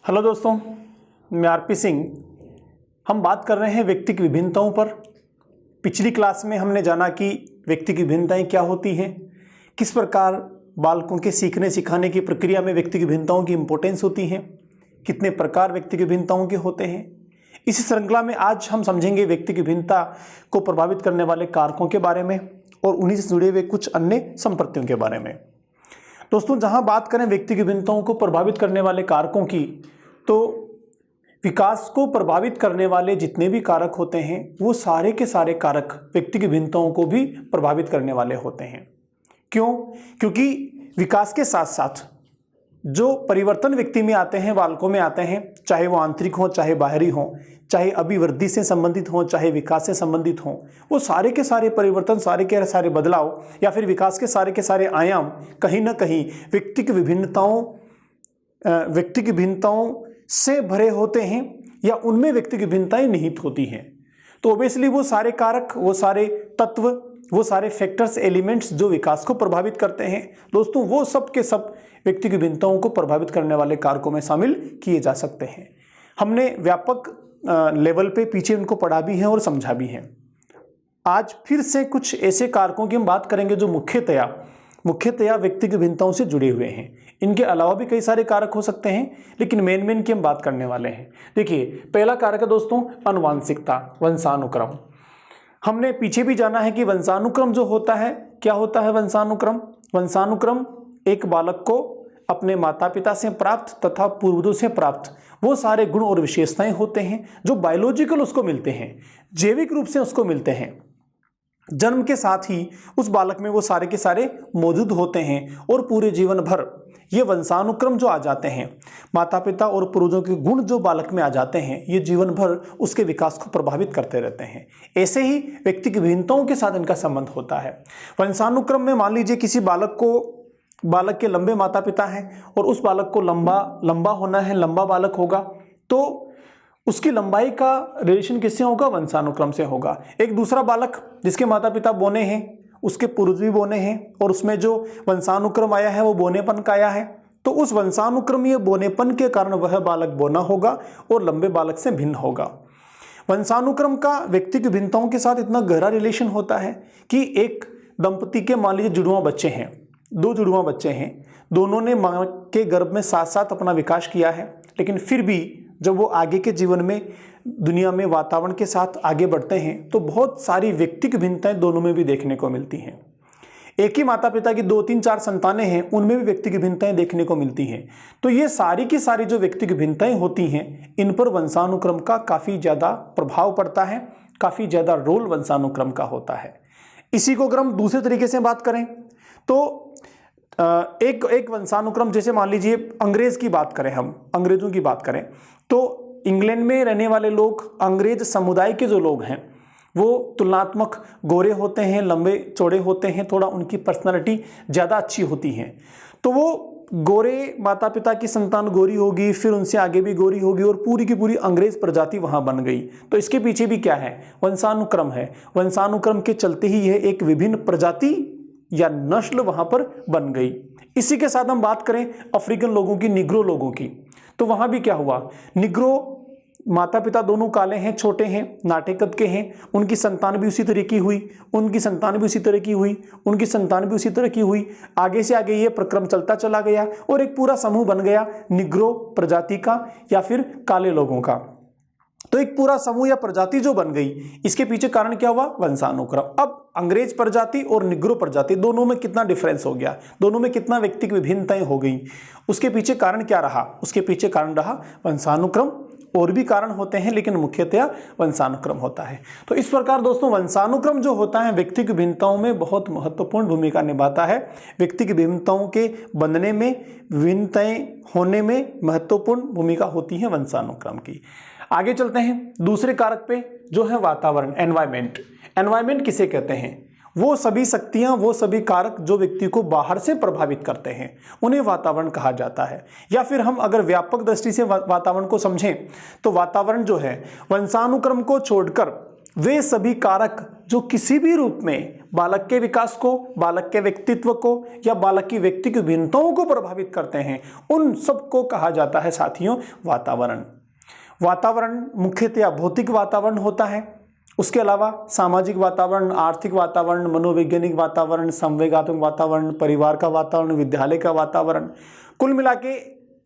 Hello दोस्तों, मैं RP Singh. हम बात कर रहे हैं व्यक्ति की विभिन्नताओं पर। पिछली क्लास में हमने जाना कि व्यक्ति की विभिन्नताएं क्या होती हैं, किस प्रकार बालकों के सीखने सिखाने की प्रक्रिया में व्यक्ति की विभिन्नताओं की इंपॉर्टेंस होती है, कितने प्रकार व्यक्ति की विभिन्नताओं के होते हैं। इसी श्रृंखला में आज हम समझेंगे व्यक्ति की भिन्नता को प्रभावित करने वाले कारकों के बारे में और उन्हीं से जुड़े हुए कुछ अन्य संपत्तियों के बारे में। दोस्तों, जहां बात करें व्यक्ति की भिन्नताओं को प्रभावित करने वाले कारकों की, तो विकास को प्रभावित करने वाले जितने भी कारक होते हैं वो सारे के सारे कारक व्यक्ति की भिन्नताओं को भी प्रभावित करने वाले होते हैं। क्यों? क्योंकि विकास के साथ साथ जो परिवर्तन व्यक्ति में आते हैं, बालकों में आते हैं, चाहे वो आंतरिक हो चाहे बाहरी हो, चाहे अभिवृद्धि से संबंधित हो चाहे विकास से संबंधित हो, वो सारे के सारे परिवर्तन, सारे के सारे बदलाव या फिर विकास के सारे आयाम कहीं ना कहीं व्यक्ति की भिन्नताओं से भरे होते हैं या उनमें व्यक्ति की भिन्नताएं निहित होती हैं। तो ओबियसली वो सारे कारक, वो सारे तत्व, वो सारे फैक्टर्स, एलिमेंट्स जो विकास को प्रभावित करते हैं, दोस्तों वो सब के सब व्यक्ति की भिन्नताओं को प्रभावित करने वाले कारकों में शामिल किए जा सकते हैं। हमने व्यापक लेवल पे पीछे उनको पढ़ा भी है और समझा भी है। आज फिर से कुछ ऐसे कारकों की हम बात करेंगे जो मुख्यतया व्यक्ति की भिन्नताओं से जुड़े हुए हैं। इनके अलावा भी कई सारे कारक हो सकते हैं, लेकिन मेन की हम बात करने वाले हैं। देखिए, पहला कारक है दोस्तों आनुवांशिकता, वंशानुक्रम। हमने पीछे भी जाना है कि वंशानुक्रम जो होता है, क्या होता है वंशानुक्रम एक बालक को अपने माता पिता से प्राप्त तथा पूर्वजों से प्राप्त वो सारे गुण और विशेषताएं होते हैं जो बायोलॉजिकल उसको मिलते हैं, जैविक रूप से उसको मिलते हैं। जन्म के साथ ही उस बालक में वो सारे के सारे मौजूद होते हैं और पूरे जीवन भर ये वंशानुक्रम जो आ जाते हैं, माता पिता और पूर्वजों के गुण जो बालक में आ जाते हैं, ये जीवन भर उसके विकास को प्रभावित करते रहते हैं। ऐसे ही व्यक्ति की भिन्नताओं के साथ इनका संबंध होता है। वंशानुक्रम में मान लीजिए किसी बालक के लंबे माता पिता हैं और उस बालक को लंबा होना है, लंबा बालक होगा, तो उसकी लंबाई का रिलेशन किससे होगा? वंशानुक्रम से होगा। एक दूसरा बालक जिसके माता पिता बोने हैं, उसके पूर्वज भी बोने हैं और उसमें जो वंशानुक्रम आया है वो बोनेपन का आया है, तो उस वंशानुक्रमीय बोनेपन के कारण वह बालक बोना होगा और लंबे बालक से भिन्न होगा। वंशानुक्रम का व्यक्ति की भिन्नताओं के साथ इतना गहरा रिलेशन होता है कि एक दंपति के मान लीजिए जुड़वा बच्चे हैं, दो जुड़वा बच्चे हैं, दोनों ने मां के गर्भ में साथ साथ अपना विकास किया है, लेकिन फिर भी जब वो आगे के जीवन में दुनिया में वातावरण के साथ आगे बढ़ते हैं तो बहुत सारी व्यक्तिगत भिन्नताएं दोनों में भी देखने को मिलती हैं। एक ही माता पिता की 2, 3, 4 संतानें हैं, उनमें भी व्यक्तिगत भिन्नताएं देखने को मिलती हैं। तो ये सारी की सारी जो व्यक्तिगत भिन्नताएं होती हैं, इन पर वंशानुक्रम का काफ़ी ज़्यादा प्रभाव पड़ता है, काफ़ी ज़्यादा रोल वंशानुक्रम का होता है। इसी को अगर हम दूसरे तरीके से बात करें तो एक वंशानुक्रम, जैसे मान लीजिए अंग्रेजों की बात करें तो इंग्लैंड में रहने वाले लोग, अंग्रेज समुदाय के जो लोग हैं, वो तुलनात्मक गोरे होते हैं, लंबे चौड़े होते हैं, थोड़ा उनकी पर्सनालिटी ज़्यादा अच्छी होती है। तो वो गोरे माता पिता की संतान गोरी होगी, फिर उनसे आगे भी गोरी होगी और पूरी की पूरी अंग्रेज प्रजाति वहाँ बन गई। तो इसके पीछे भी क्या है? वंशानुक्रम है। वंशानुक्रम के चलते ही यह एक विभिन्न प्रजाति या नस्ल वहां पर बन गई। इसी के साथ हम बात करें अफ्रीकन लोगों की, निग्रो लोगों की, तो वहां भी क्या हुआ? निग्रो माता पिता दोनों काले हैं, छोटे हैं, नाटे कद के हैं, उनकी संतान भी उसी तरह की हुई, उनकी संतान भी उसी तरह की हुई, उनकी संतान भी उसी तरह की हुई। आगे से आगे ये प्रक्रम चलता चला गया और एक पूरा समूह बन गया निग्रो प्रजाति का या फिर काले लोगों का। तो एक पूरा समूह या प्रजाति जो बन गई, इसके पीछे कारण क्या हुआ? वंशानुक्रम। अब अंग्रेज प्रजाति और निग्रो प्रजाति दोनों में कितना डिफरेंस हो गया, दोनों में कितना व्यक्तिगत विभिन्नताएं हो गई, उसके पीछे कारण क्या रहा? उसके पीछे कारण रहा वंशानुक्रम। और भी कारण होते हैं लेकिन मुख्यतया वंशानुक्रम होता है। तो इस प्रकार दोस्तों वंशानुक्रम जो होता है व्यक्तिगत भिन्नताओं में बहुत महत्वपूर्ण भूमिका निभाता है। व्यक्तिगत भिन्नताओं के बनने में, विभिन्नताएं होने में महत्वपूर्ण भूमिका होती है वंशानुक्रम की। आगे चलते हैं दूसरे कारक पे, जो है वातावरण, एनवायरमेंट। एनवायरमेंट किसे कहते हैं? वो सभी शक्तियां, वो सभी कारक जो व्यक्ति को बाहर से प्रभावित करते हैं, उन्हें वातावरण कहा जाता है। या फिर हम अगर व्यापक दृष्टि से वातावरण को समझें तो वातावरण जो है वंशानुक्रम को छोड़कर वे सभी कारक जो किसी भी रूप में बालक के विकास को, बालक के व्यक्तित्व को या बालक की व्यक्तिगत भिन्नताओं को प्रभावित करते हैं, उन सबको कहा जाता है साथियों वातावरण। वातावरण मुख्यतया भौतिक वातावरण होता है, उसके अलावा सामाजिक वातावरण, आर्थिक वातावरण, मनोवैज्ञानिक वातावरण, संवेगात्मक वातावरण, परिवार का वातावरण, विद्यालय का वातावरण। कुल मिला के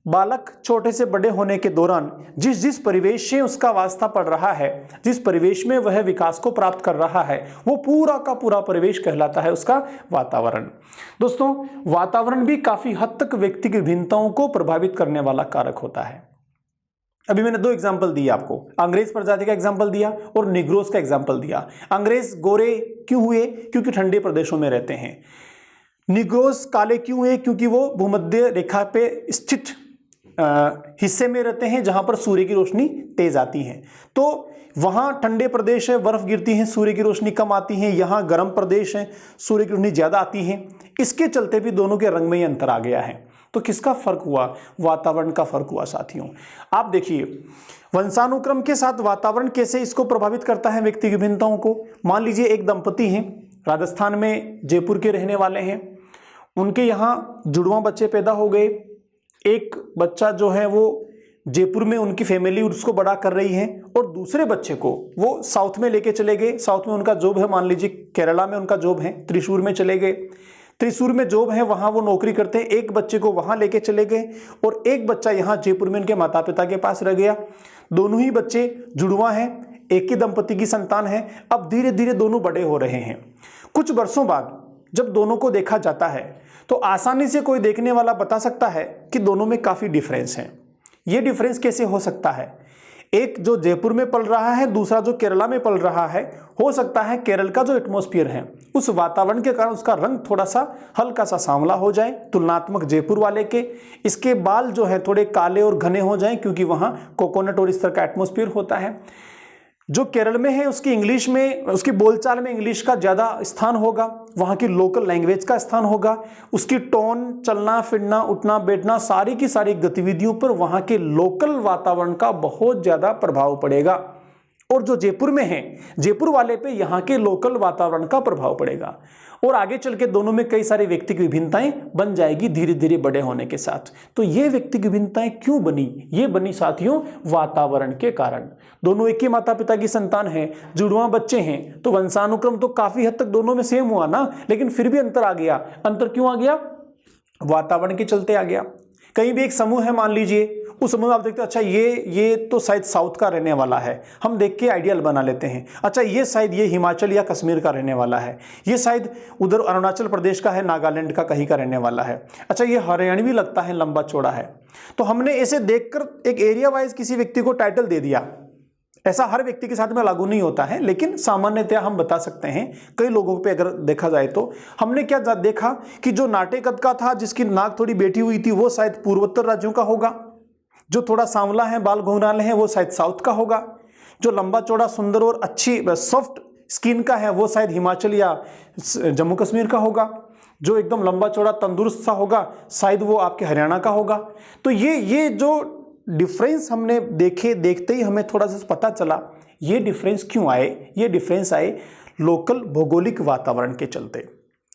बालक छोटे से बड़े होने के दौरान जिस जिस परिवेश से उसका वास्ता पड़ रहा है, जिस परिवेश में वह विकास को प्राप्त कर रहा है, वो पूरा का पूरा परिवेश कहलाता है उसका वातावरण। दोस्तों, वातावरण भी काफी हद तक व्यक्ति की भिन्नताओं को प्रभावित करने वाला कारक होता है। अभी मैंने 2 एग्जाम्पल दिए आपको, अंग्रेज प्रजाति का एग्जाम्पल दिया और निग्रोस का एग्जाम्पल दिया। अंग्रेज गोरे क्यों हुए? क्योंकि ठंडे प्रदेशों में रहते हैं। निग्रोस काले क्यों हुए? क्योंकि वो भूमध्य रेखा पे स्थित हिस्से में रहते हैं जहां पर सूर्य की रोशनी तेज आती है। तो वहां ठंडे प्रदेश है, बर्फ गिरती है, सूर्य की रोशनी कम आती है। यहां गर्म प्रदेश है, सूर्य की रोशनी ज्यादा आती है। इसके चलते भी दोनों के रंग में ये अंतर आ गया है। तो किसका फर्क हुआ? वातावरण का फर्क हुआ साथियों। आप देखिए वंशानुक्रम के साथ वातावरण कैसे इसको प्रभावित करता है व्यक्ति की भिन्नताओं को। मान लीजिए एक दंपति हैं, राजस्थान में जयपुर के रहने वाले हैं, उनके यहाँ जुड़वा बच्चे पैदा हो गए। एक बच्चा जो है वो जयपुर में उनकी फैमिली उसको बड़ा कर रही है और दूसरे बच्चे को वो साउथ में लेके चले गए। साउथ में उनका जॉब है, मान लीजिए केरला में उनका जॉब है, त्रिशूर में चले गए। त्रिशूर में जॉब है, वहां वो नौकरी करते हैं। एक बच्चे को वहां लेके चले गए और एक बच्चा यहाँ जयपुर में उनके माता पिता के पास रह गया। दोनों ही बच्चे जुड़वा हैं, एक ही दंपति की संतान है। अब धीरे धीरे दोनों बड़े हो रहे हैं। कुछ वर्षों बाद जब दोनों को देखा जाता है तो आसानी से कोई देखने वाला बता सकता है कि दोनों में काफी डिफरेंस है। ये डिफरेंस कैसे हो सकता है? एक जो जयपुर में पल रहा है, दूसरा जो केरला में पल रहा है। हो सकता है केरल का जो एटमॉस्फेयर है उस वातावरण के कारण उसका रंग थोड़ा सा हल्का सा सांवला हो जाए तुलनात्मक जयपुर वाले के। इसके बाल जो है थोड़े काले और घने हो जाएं क्योंकि वहां कोकोनट और इस तरह का एटमॉस्फेयर होता है। जो केरल में है उसकी इंग्लिश में, उसकी बोलचाल में इंग्लिश का ज्यादा स्थान होगा, वहां की लोकल लैंग्वेज का स्थान होगा। उसकी टोन, चलना फिरना, उठना बैठना, सारी की सारी गतिविधियों पर वहां के लोकल वातावरण का बहुत ज्यादा प्रभाव पड़ेगा। और जो जयपुर में है, जयपुर वाले पे यहाँ के लोकल वातावरण का प्रभाव पड़ेगा। और आगे चल के दोनों में कई सारी व्यक्तिगत विभिन्नताएं बन जाएगी धीरे धीरे बड़े होने के साथ। तो ये व्यक्तिगत विभिन्नताएं क्यों बनी? ये बनी साथियों वातावरण के कारण। दोनों एक ही माता पिता की संतान है, जुड़वा बच्चे हैं, तो वंशानुक्रम तो काफी हद तक दोनों में सेम हुआ ना, लेकिन फिर भी अंतर आ गया। अंतर क्यों आ गया? वातावरण के चलते आ गया। कहीं भी एक समूह है, मान लीजिए उस समूह में आप देखते हो अच्छा ये तो शायद साउथ का रहने वाला है, हम देख के आइडियल बना लेते हैं। अच्छा ये शायद ये हिमाचल या कश्मीर का रहने वाला है, ये शायद उधर अरुणाचल प्रदेश का है, नागालैंड का कहीं का रहने वाला है। अच्छा ये हरियाणवी लगता है, लंबा चौड़ा है। तो हमने ऐसे देखकर एक एरिया वाइज किसी व्यक्ति को टाइटल दे दिया। ऐसा हर व्यक्ति के साथ में लागू नहीं होता है, लेकिन सामान्यतया हम बता सकते हैं। कई लोगों पे अगर देखा जाए तो हमने क्या देखा कि जो नाटे कद का था, जिसकी नाक थोड़ी बैठी हुई थी, वो शायद पूर्वोत्तर राज्यों का होगा। जो थोड़ा सांवला है, बाल घुंघराले हैं, वो शायद साउथ का होगा। जो लंबा चौड़ा सुंदर और अच्छी सॉफ्ट स्किन का है, वो शायद हिमाचल या जम्मू कश्मीर का होगा। जो एकदम लंबा चौड़ा तंदुरुस्त सा होगा, शायद वो आपके हरियाणा का होगा। तो ये जो डिफरेंस हमने देखते ही हमें थोड़ा सा पता चला ये डिफरेंस क्यों आए। ये डिफरेंस आए लोकल भौगोलिक वातावरण के चलते।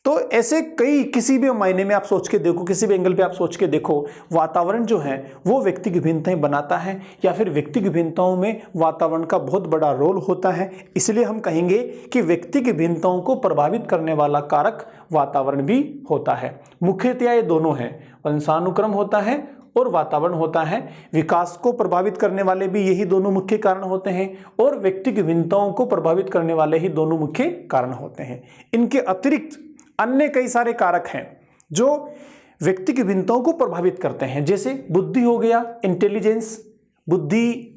तो ऐसे कई, किसी भी मायने में आप सोच के देखो, किसी भी एंगल पे आप सोच के देखो, वातावरण जो है वो व्यक्ति की भिन्नताएं बनाता है या फिर व्यक्ति की भिन्नताओं में वातावरण का बहुत बड़ा रोल होता है। इसलिए हम कहेंगे कि व्यक्ति की भिन्नताओं को प्रभावित करने वाला कारक वातावरण भी होता है। मुख्यतया ये दोनों हैं, वंशानुक्रम होता है और वातावरण होता है। विकास को प्रभावित करने वाले भी यही दोनों मुख्य कारण होते हैं और व्यक्ति की भिन्नताओं को प्रभावित करने वाले ही दोनों मुख्य कारण होते हैं। इनके अतिरिक्त अन्य कई सारे कारक हैं जो व्यक्ति की भिन्नताओं को प्रभावित करते हैं, जैसे बुद्धि हो गया, इंटेलिजेंस। बुद्धि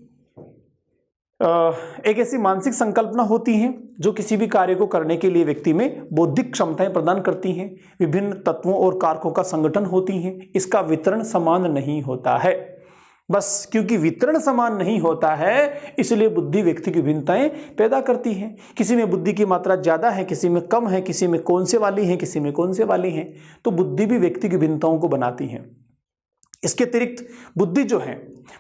एक ऐसी मानसिक संकल्पना होती है जो किसी भी कार्य को करने के लिए व्यक्ति में बौद्धिक क्षमताएं प्रदान करती हैं। विभिन्न तत्वों और कारकों का संगठन होती हैं। इसका वितरण समान नहीं होता है। बस क्योंकि वितरण समान नहीं होता है इसलिए बुद्धि व्यक्ति की भिन्नताएं पैदा करती है। किसी में बुद्धि की मात्रा ज्यादा है, किसी में कम है, किसी में कौन से वाली है, किसी में कौन से वाली है। तो बुद्धि भी व्यक्ति की भिन्नताओं को बनाती है। इसके अतिरिक्त बुद्धि जो है,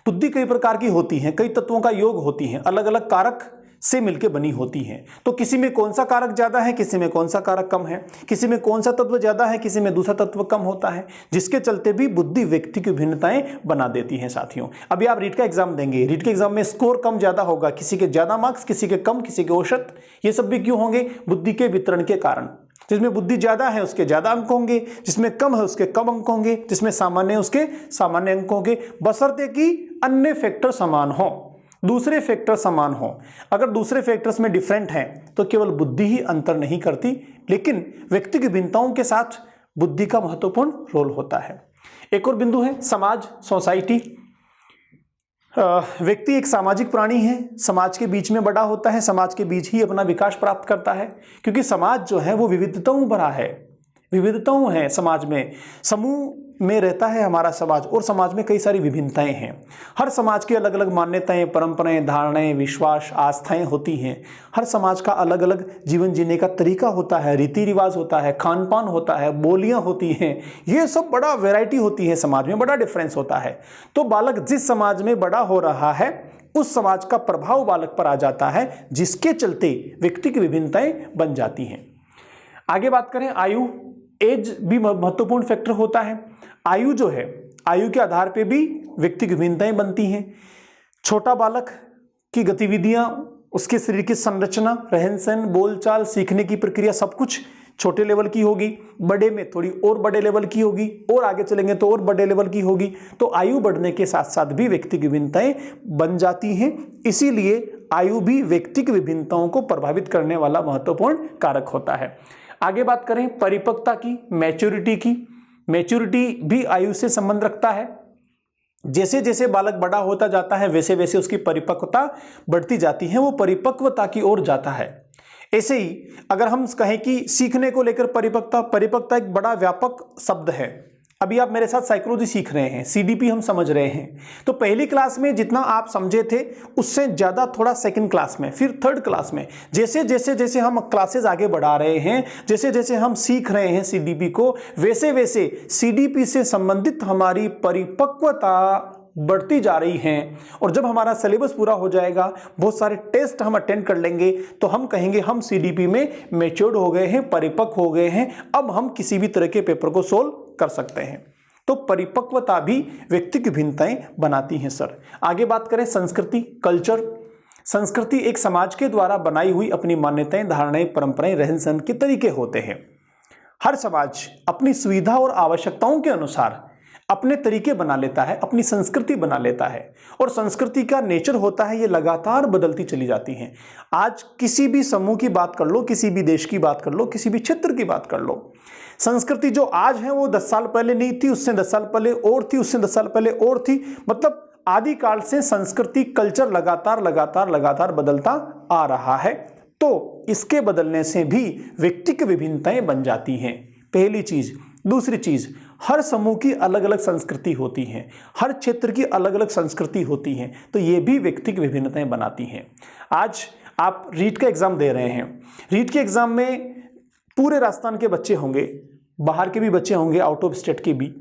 बुद्धि कई प्रकार की होती है, कई तत्वों का योग होती है। अलग अलग कारक से मिलकर बनी होती हैं। तो किसी में कौन सा कारक ज्यादा है, किसी में कौन सा कारक कम है, किसी में कौन सा तत्व ज्यादा है, किसी में दूसरा तत्व कम होता है, जिसके चलते भी बुद्धि व्यक्ति की भिन्नताएं बना देती हैं साथियों। अभी आप रीट का एग्जाम देंगे, रीट के एग्जाम में स्कोर कम ज्यादा होगा, किसी के ज्यादा मार्क्स, किसी के कम, किसी के औसत। ये सब भी क्यों होंगे? बुद्धि के वितरण के कारण। जिसमें बुद्धि ज्यादा है उसके ज्यादा अंक होंगे, जिसमें कम है उसके कम अंक होंगे, जिसमें सामान्य है उसके सामान्य अंक होंगे, बशर्ते कि अन्य फैक्टर समान हो, दूसरे फैक्टर समान हो। अगर दूसरे फैक्टर्स में डिफरेंट हैं तो केवल बुद्धि ही अंतर नहीं करती, लेकिन व्यक्ति की भिन्नताओं के साथ बुद्धि का महत्वपूर्ण रोल होता है। एक और बिंदु है समाज, सोसाइटी। व्यक्ति एक सामाजिक प्राणी है, समाज के बीच में बड़ा होता है, समाज के बीच ही अपना विकास प्राप्त करता है, क्योंकि समाज जो है वो विविधताओं भरा है, विविधताओं है समाज में, समूह में रहता है हमारा समाज, और समाज में कई सारी विभिन्नताएं हैं। हर समाज की अलग अलग मान्यताएं, परंपराएं, धारणाएं, विश्वास, आस्थाएं होती हैं। हर समाज का अलग अलग जीवन जीने का तरीका होता है, रीति रिवाज होता है, खान पान होता है, बोलियां होती हैं। ये सब बड़ा वैरायटी होती है समाज में, बड़ा डिफरेंस होता है। तो बालक जिस समाज में बड़ा हो रहा है उस समाज का प्रभाव बालक पर आ जाता है, जिसके चलते व्यक्ति की विभिन्नताएं बन जाती हैं। आगे बात करें, आयु, एज भी महत्वपूर्ण फैक्टर होता है। आयु जो है, आयु के आधार पे भी व्यक्ति की भिन्नताएं बनती हैं। छोटा बालक की गतिविधियां, उसके शरीर की संरचना, रहन सहन, बोलचाल, सीखने की प्रक्रिया, सब कुछ छोटे लेवल की होगी। बड़े में थोड़ी और बड़े लेवल की होगी, और आगे चलेंगे तो और बड़े लेवल की होगी। तो आयु बढ़ने के साथ साथ भी व्यक्ति की भिन्नताएं बन जाती हैं। इसीलिए आयु भी व्यक्ति की विभिन्नताओं को प्रभावित करने वाला महत्वपूर्ण कारक होता है। आगे बात करें परिपक्वता की, मैच्योरिटी की। मैच्योरिटी भी आयु से संबंध रखता है। जैसे जैसे बालक बड़ा होता जाता है वैसे वैसे उसकी परिपक्वता बढ़ती जाती है, वो परिपक्वता की ओर जाता है। ऐसे ही अगर हम कहें कि सीखने को लेकर परिपक्वता एक बड़ा व्यापक शब्द है। अभी आप मेरे साथ साइकोलॉजी सीख रहे हैं, सीडीपी हम समझ रहे हैं, तो पहली क्लास में जितना आप समझे थे उससे ज़्यादा थोड़ा सेकंड क्लास में, फिर थर्ड क्लास में, जैसे जैसे जैसे हम क्लासेस आगे बढ़ा रहे हैं, जैसे जैसे हम सीख रहे हैं सीडीपी को, वैसे वैसे सीडीपी से संबंधित हमारी परिपक्वता बढ़ती जा रही हैं। और जब हमारा सिलेबस पूरा हो जाएगा, बहुत सारे टेस्ट हम अटेंड कर लेंगे, तो हम कहेंगे हम सीडीपी में मैच्योर्ड हो गए हैं, परिपक्व हो गए हैं, अब हम किसी भी तरह के पेपर को सोल्व कर सकते हैं। तो परिपक्वता भी व्यक्ति की भिन्नताएं बनाती हैं सर। आगे बात करें संस्कृति, कल्चर। संस्कृति एक समाज के द्वारा बनाई हुई अपनी मान्यताएं, धारणाएं, परंपराएं, रहन सहन के तरीके होते हैं। हर समाज अपनी सुविधा और आवश्यकताओं के अनुसार अपने तरीके बना लेता है, अपनी संस्कृति बना लेता है, और संस्कृति का नेचर होता है ये लगातार बदलती चली जाती है। आज किसी भी समूह की बात कर लो, किसी भी देश की बात कर लो, किसी भी क्षेत्र की बात कर लो, संस्कृति जो आज है वो 10 साल पहले नहीं थी, उससे 10 साल पहले और थी, उससे 10 साल पहले और थी। मतलब आदिकाल से संस्कृति, कल्चर लगातार लगातार लगातार बदलता आ रहा है। तो इसके बदलने से भी व्यक्ति की विभिन्नताएं बन जाती हैं, पहली चीज। दूसरी चीज, हर समूह की अलग अलग संस्कृति होती है, हर क्षेत्र की अलग अलग संस्कृति होती है, तो ये भी व्यक्ति की विभिन्नताएं बनाती हैं। आज आप रीट का एग्जाम दे रहे हैं, रीट के एग्जाम में पूरे राजस्थान के बच्चे होंगे, बाहर के भी बच्चे होंगे, आउट ऑफ स्टेट के भी।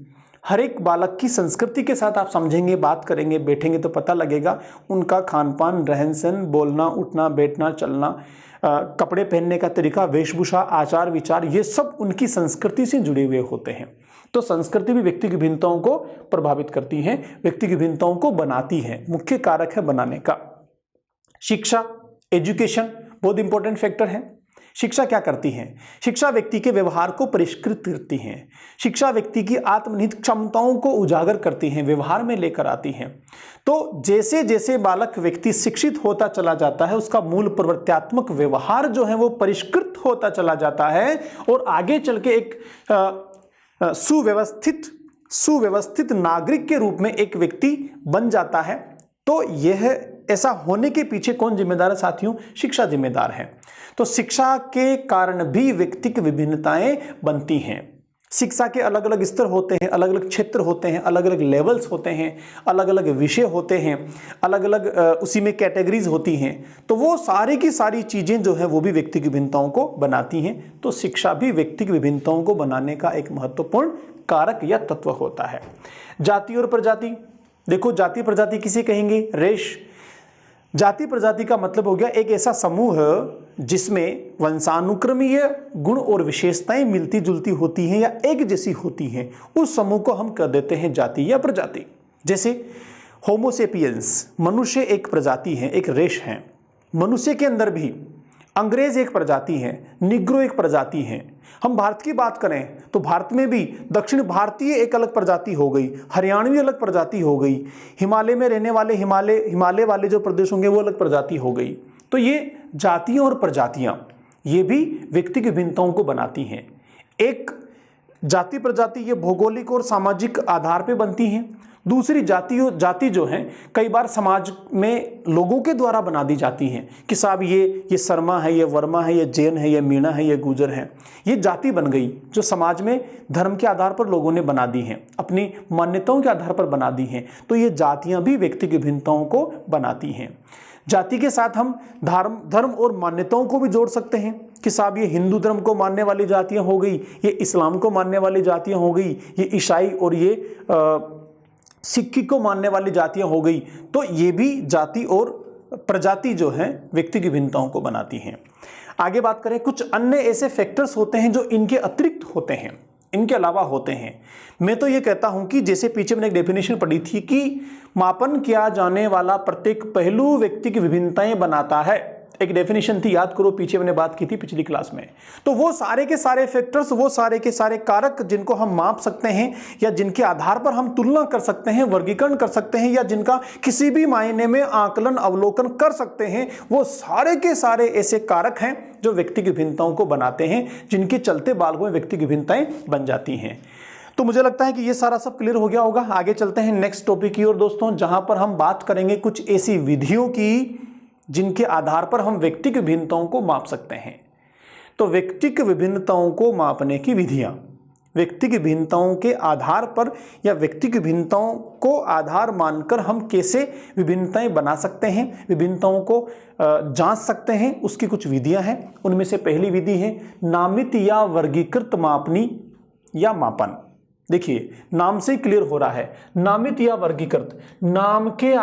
हर एक बालक की संस्कृति के साथ आप समझेंगे, बात करेंगे, बैठेंगे तो पता लगेगा उनका खान पान, रहन सहन, बोलना, उठना, बैठना, चलना, कपड़े पहनने का तरीका, वेशभूषा, आचार विचार, ये सब उनकी संस्कृति से जुड़े हुए होते हैं। तो संस्कृति भी व्यक्ति की भिन्नताओं को प्रभावित करती है, व्यक्ति की भिन्नताओं को बनाती है, मुख्य कारक है बनाने का। शिक्षा, एजुकेशन बहुत इंपॉर्टेंट फैक्टर है। शिक्षा क्या करती है? शिक्षा व्यक्ति के व्यवहार को परिष्कृत करती है, शिक्षा व्यक्ति की आत्मनिहित क्षमताओं को उजागर करती है, व्यवहार में लेकर आती है। तो जैसे जैसे बालक व्यक्ति शिक्षित होता चला जाता है, उसका मूल प्रवृत्त्यात्मक व्यवहार जो है वो परिष्कृत होता चला जाता है, और आगे चल के एक सुव्यवस्थित नागरिक के रूप में एक व्यक्ति बन जाता है। तो यह ऐसा होने के पीछे कौन जिम्मेदार है साथियों? शिक्षा जिम्मेदार है। तो शिक्षा के कारण भी व्यक्ति की विभिन्नताएं बनती हैं। शिक्षा के अलग अलग स्तर होते हैं, अलग अलग क्षेत्र होते हैं, अलग अलग लेवल्स होते हैं, अलग अलग विषय होते हैं, अलग अलग उसी में कैटेगरीज होती हैं। तो वो सारी की सारी चीजें जो है वो भी व्यक्ति की विभिन्नताओं को बनाती हैं। तो शिक्षा भी व्यक्ति की विभिन्नताओं को बनाने का एक महत्वपूर्ण कारक या तत्व होता है। जाति और प्रजाति, देखो जाति प्रजाति किसे कहेंगे? रेश। जाति प्रजाति का मतलब हो गया एक ऐसा समूह जिसमें वंशानुक्रमीय गुण और विशेषताएं मिलती जुलती होती हैं या एक जैसी होती हैं, उस समूह को हम कह देते हैं जाति या प्रजाति। जैसे होमोसेपियंस, मनुष्य एक प्रजाति है, एक रेश है। मनुष्य के अंदर भी अंग्रेज एक प्रजाति है, निग्रो एक प्रजाति है। हम भारत की बात करें तो भारत में भी दक्षिण भारतीय एक अलग प्रजाति हो गई, हरियाणवी अलग प्रजाति हो गई, हिमालय में रहने वाले हिमालय वाले जो प्रदेश होंगे वो अलग प्रजाति हो गई। तो ये जातियां और प्रजातियां ये भी व्यक्ति की भिन्नताओं को बनाती हैं। एक जाति प्रजाति ये भौगोलिक और सामाजिक आधार पर बनती हैं। दूसरी जाति जो है कई बार समाज में लोगों के द्वारा बना दी जाती हैं कि साहब ये शर्मा है, ये वर्मा है, ये जैन है, ये मीणा है, ये गुजर है। ये जाति बन गई जो समाज में धर्म के आधार पर लोगों ने बना दी हैं, अपनी मान्यताओं के आधार पर बना दी हैं। तो ये जातियां भी व्यक्ति की भिन्नताओं को बनाती हैं। जाति के साथ हम धर्म और मान्यताओं को भी जोड़ सकते हैं कि साहब ये हिंदू धर्म को मानने वाली जातियां हो गई, ये इस्लाम को मानने वाली जातियां हो गई, ये ईसाई और ये सिक्की को मानने वाली जातियां हो गई। तो ये भी जाति और प्रजाति जो है व्यक्ति की भिन्नताओं को बनाती हैं। आगे बात करें, कुछ अन्य ऐसे फैक्टर्स होते हैं जो इनके अतिरिक्त होते हैं, इनके अलावा होते हैं। मैं तो ये कहता हूं कि जैसे पीछे मैंने एक डेफिनेशन पढ़ी थी कि मापन किया जाने वाला प्रत्येक पहलू व्यक्ति की विभिन्नताएं बनाता है। एक डेफिनेशन थी, याद करो, पीछे मैंने बात की थी पिछली क्लास में। तो वो सारे के सारे फैक्टर्स, वो सारे के सारे कारक जिनको हम माप सकते हैं या जिनके आधार पर हम तुलना कर सकते हैं, वर्गीकरण कर सकते हैं या जिनका किसी भी मायने में आकलन अवलोकन कर सकते हैं, वो सारे के सारे ऐसे कारक हैं जो व्यक्ति की भिन्नताओं को बनाते हैं, जिनके चलते बालकों में व्यक्ति की भिन्नताएं बन जाती हैं। तो मुझे लगता है कि ये सारा सब क्लियर हो गया होगा। आगे चलते हैं नेक्स्ट टॉपिक की ओर दोस्तों, जहां पर हम बात करेंगे कुछ ऐसी विधियों की जिनके आधार पर हम व्यक्ति की भिन्नताओं को माप सकते हैं। तो व्यक्ति की विभिन्नताओं को मापने की विधियां, व्यक्ति की भिन्नताओं के आधार पर या व्यक्ति की भिन्नताओं को आधार मानकर हम कैसे विभिन्नताएं बना सकते हैं, विभिन्नताओं को जांच सकते हैं, उसकी कुछ विधियां हैं। उनमें से पहली विधि है नामित या वर्गीकृत मापनी या मापन। देखिए, नाम से क्लियर हो रहा है, नामित या वर्गीकृत, नाम के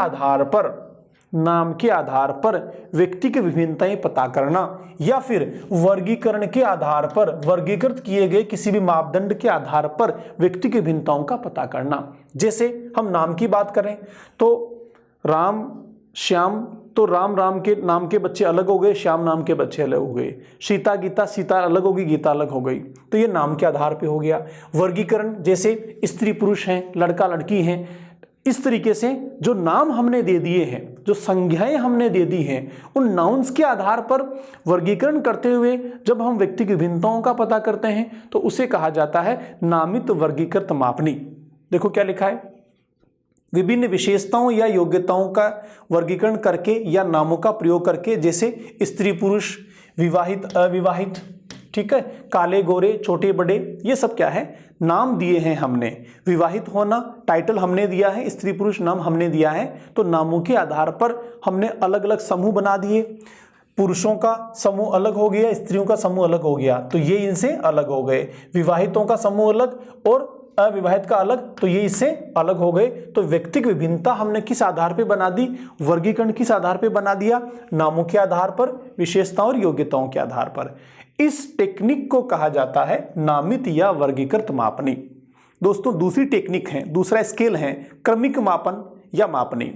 आधार पर व्यक्ति की विभिन्नताएं पता करना या फिर वर्गीकरण के आधार पर, वर्गीकृत किए गए किसी भी मापदंड के आधार पर व्यक्ति की भिन्नताओं का पता करना। जैसे हम नाम की बात करें तो राम श्याम, तो राम के नाम के बच्चे अलग हो गए, श्याम नाम के बच्चे अलग हो गए। सीता गीता, सीता अलग हो गई, गीता अलग हो गई। तो ये नाम के आधार पे हो गया। वर्गीकरण जैसे स्त्री पुरुष हैं, लड़का लड़की हैं, इस तरीके से जो नाम हमने दे दिए हैं, जो संज्ञाएं हमने दे दी हैं, उन नाउन्स के आधार पर वर्गीकरण करते हुए जब हम व्यक्ति की भिन्नताओं का पता करते हैं तो उसे कहा जाता है नामित वर्गीकृत मापनी। देखो क्या लिखा है, विभिन्न विशेषताओं या योग्यताओं का वर्गीकरण करके या नामों का प्रयोग करके, जैसे स्त्री पुरुष, विवाहित अविवाहित, ठीक है, काले गोरे, छोटे बड़े, ये सब क्या है, नाम दिए हैं हमने। विवाहित होना टाइटल हमने दिया है, स्त्री पुरुष नाम हमने दिया है। तो नामों के आधार पर हमने अलग अलग समूह बना दिए। पुरुषों का समूह अलग हो गया, स्त्रियों का समूह अलग हो गया, तो ये इनसे अलग हो गए। विवाहितों का समूह अलग और अविवाहित का अलग, तो ये इससे अलग हो गए। तो व्यक्ति की विभिन्नता हमने किस आधार पे बना दी, वर्गीकरण किस आधार पे बना दिया, नामों के आधार पर, विशेषताओं और योग्यताओं के आधार पर। इस टेक्निक को कहा जाता है नामित या वर्गीकृत मापनी। दोस्तों दूसरी टेक्निक है, दूसरा स्केल है क्रमिक मापन या मापनी।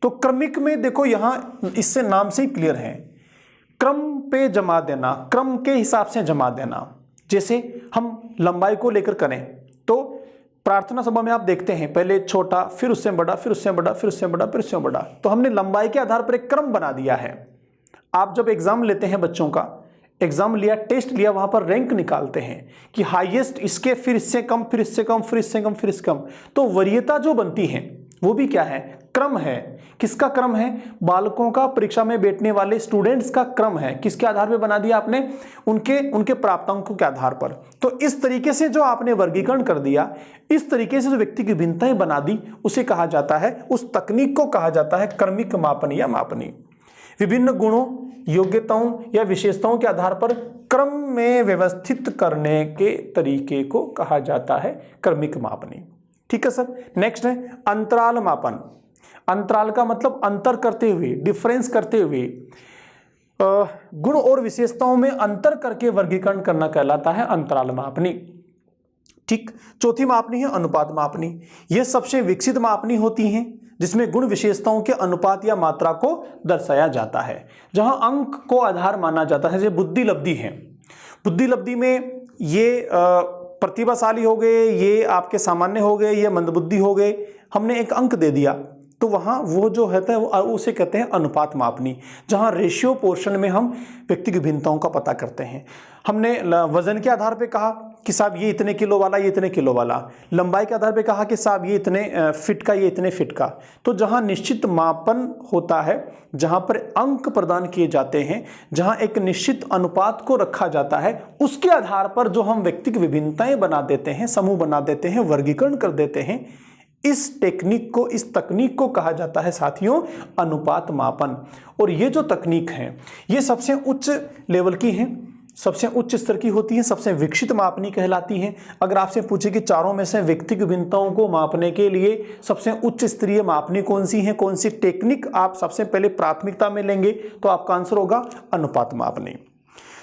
तो क्रमिक में देखो, यहां इससे नाम से ही क्लियर है, क्रम पे जमा देना, क्रम के हिसाब से जमा देना। जैसे हम लंबाई को लेकर करें तो प्रार्थना सभा में आप देखते हैं पहले छोटा, फिर उससे बड़ा, फिर उससे बड़ा, फिर उससे बड़ा, फिर उससे बड़ा। तो हमने लंबाई के आधार पर एक क्रम बना दिया है। आप जब एग्जाम लेते हैं, बच्चों का एग्जाम लिया, टेस्ट लिया, वहां पर रैंक निकालते हैं कि हाईएस्ट इसके, फिर इससे कम, फिर इससे कम, फिर इससे कम, फिर इससे कम। तो वरीयता जो बनती है वो भी क्या है, क्रम है। किसका क्रम है, बालकों का, परीक्षा में बैठने वाले स्टूडेंट्स का क्रम है। किसके आधार पर बना दिया आपने, उनके प्राप्तांकों के आधार पर। तो इस तरीके से जो आपने वर्गीकरण कर दिया, इस तरीके से जो व्यक्ति की भिन्नताएं बना दी, उसे कहा जाता है, उस तकनीक को कहा जाता है क्रमिक मापन या मापनी। विभिन्न गुणों, योग्यताओं या विशेषताओं के आधार पर क्रम में व्यवस्थित करने के तरीके को कहा जाता है क्रमिक मापनी। ठीक है सर। नेक्स्ट है अंतराल मापन। अंतराल का मतलब अंतर करते हुए, डिफरेंस करते हुए, गुण और विशेषताओं में अंतर करके वर्गीकरण करना कहलाता है अंतराल मापनी। ठीक। चौथी मापनी है अनुपात मापनी। यह सबसे विकसित मापनी होती है जिसमें गुण विशेषताओं के अनुपात या मात्रा को दर्शाया जाता है, जहां अंक को आधार माना जाता है। जैसे बुद्धि लब्धि है, बुद्धि लब्धि में ये प्रतिभाशाली हो गए, ये आपके सामान्य हो गए, ये मंदबुद्धि हो गए, हमने एक अंक दे दिया, तो वहाँ वो जो है उसे कहते हैं अनुपात मापनी, जहाँ रेशियो पोर्शन में हम व्यक्ति की भिन्नताओं का पता करते हैं। हमने वजन के आधार पे कहा कि साहब ये इतने किलो वाला, ये इतने किलो वाला, लंबाई के आधार पे कहा कि साहब ये इतने फिट का, ये इतने फिट का। तो जहाँ निश्चित मापन होता है, जहाँ पर अंक प्रदान किए जाते हैं, जहाँ एक निश्चित अनुपात को रखा जाता है, उसके आधार पर जो हम व्यक्ति की विभिन्नताएं बना देते हैं, समूह बना देते हैं, वर्गीकरण कर देते हैं, इस टेक्निक को, इस तकनीक को कहा जाता है साथियों अनुपात मापन। और ये जो तकनीक है ये सबसे उच्च लेवल की है, सबसे उच्च स्तर की होती है, सबसे विकसित मापनी कहलाती है। अगर आपसे पूछे कि चारों में से व्यक्ति की भिन्नताओं को मापने के लिए सबसे उच्च स्तरीय मापनी कौन सी है, कौन सी टेक्निक आप सबसे पहले प्राथमिकता में लेंगे, तो आपका आंसर होगा अनुपात मापनी।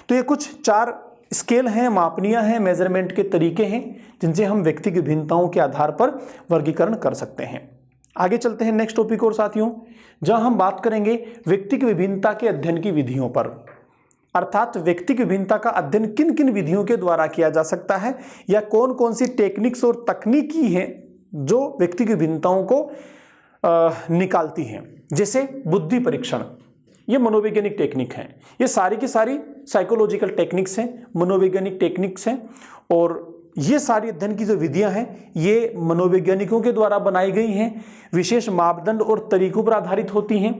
तो ये कुछ 4 स्केल हैं, मापनियां हैं, मेजरमेंट के तरीके हैं जिनसे हम व्यक्ति की भिन्नताओं के आधार पर वर्गीकरण कर सकते हैं। आगे चलते हैं नेक्स्ट टॉपिक और साथियों, जहां हम बात करेंगे व्यक्ति की विभिन्नता के अध्ययन की विधियों पर, अर्थात व्यक्ति की विभिन्नता का अध्ययन किन किन विधियों के द्वारा किया जा सकता है, या कौन कौन सी टेक्निक्स और तकनीकी हैं जो व्यक्ति की भिन्नताओं को निकालती हैं। जैसे बुद्धि परीक्षण, ये मनोवैज्ञानिक टेक्निक है, ये सारी की सारी साइकोलॉजिकल टेक्निक्स हैं, मनोवैज्ञानिक टेक्निक्स हैं, और ये सारी अध्ययन की जो विधियां हैं ये मनोवैज्ञानिकों के द्वारा बनाई गई हैं, विशेष मापदंड और तरीकों पर आधारित होती हैं,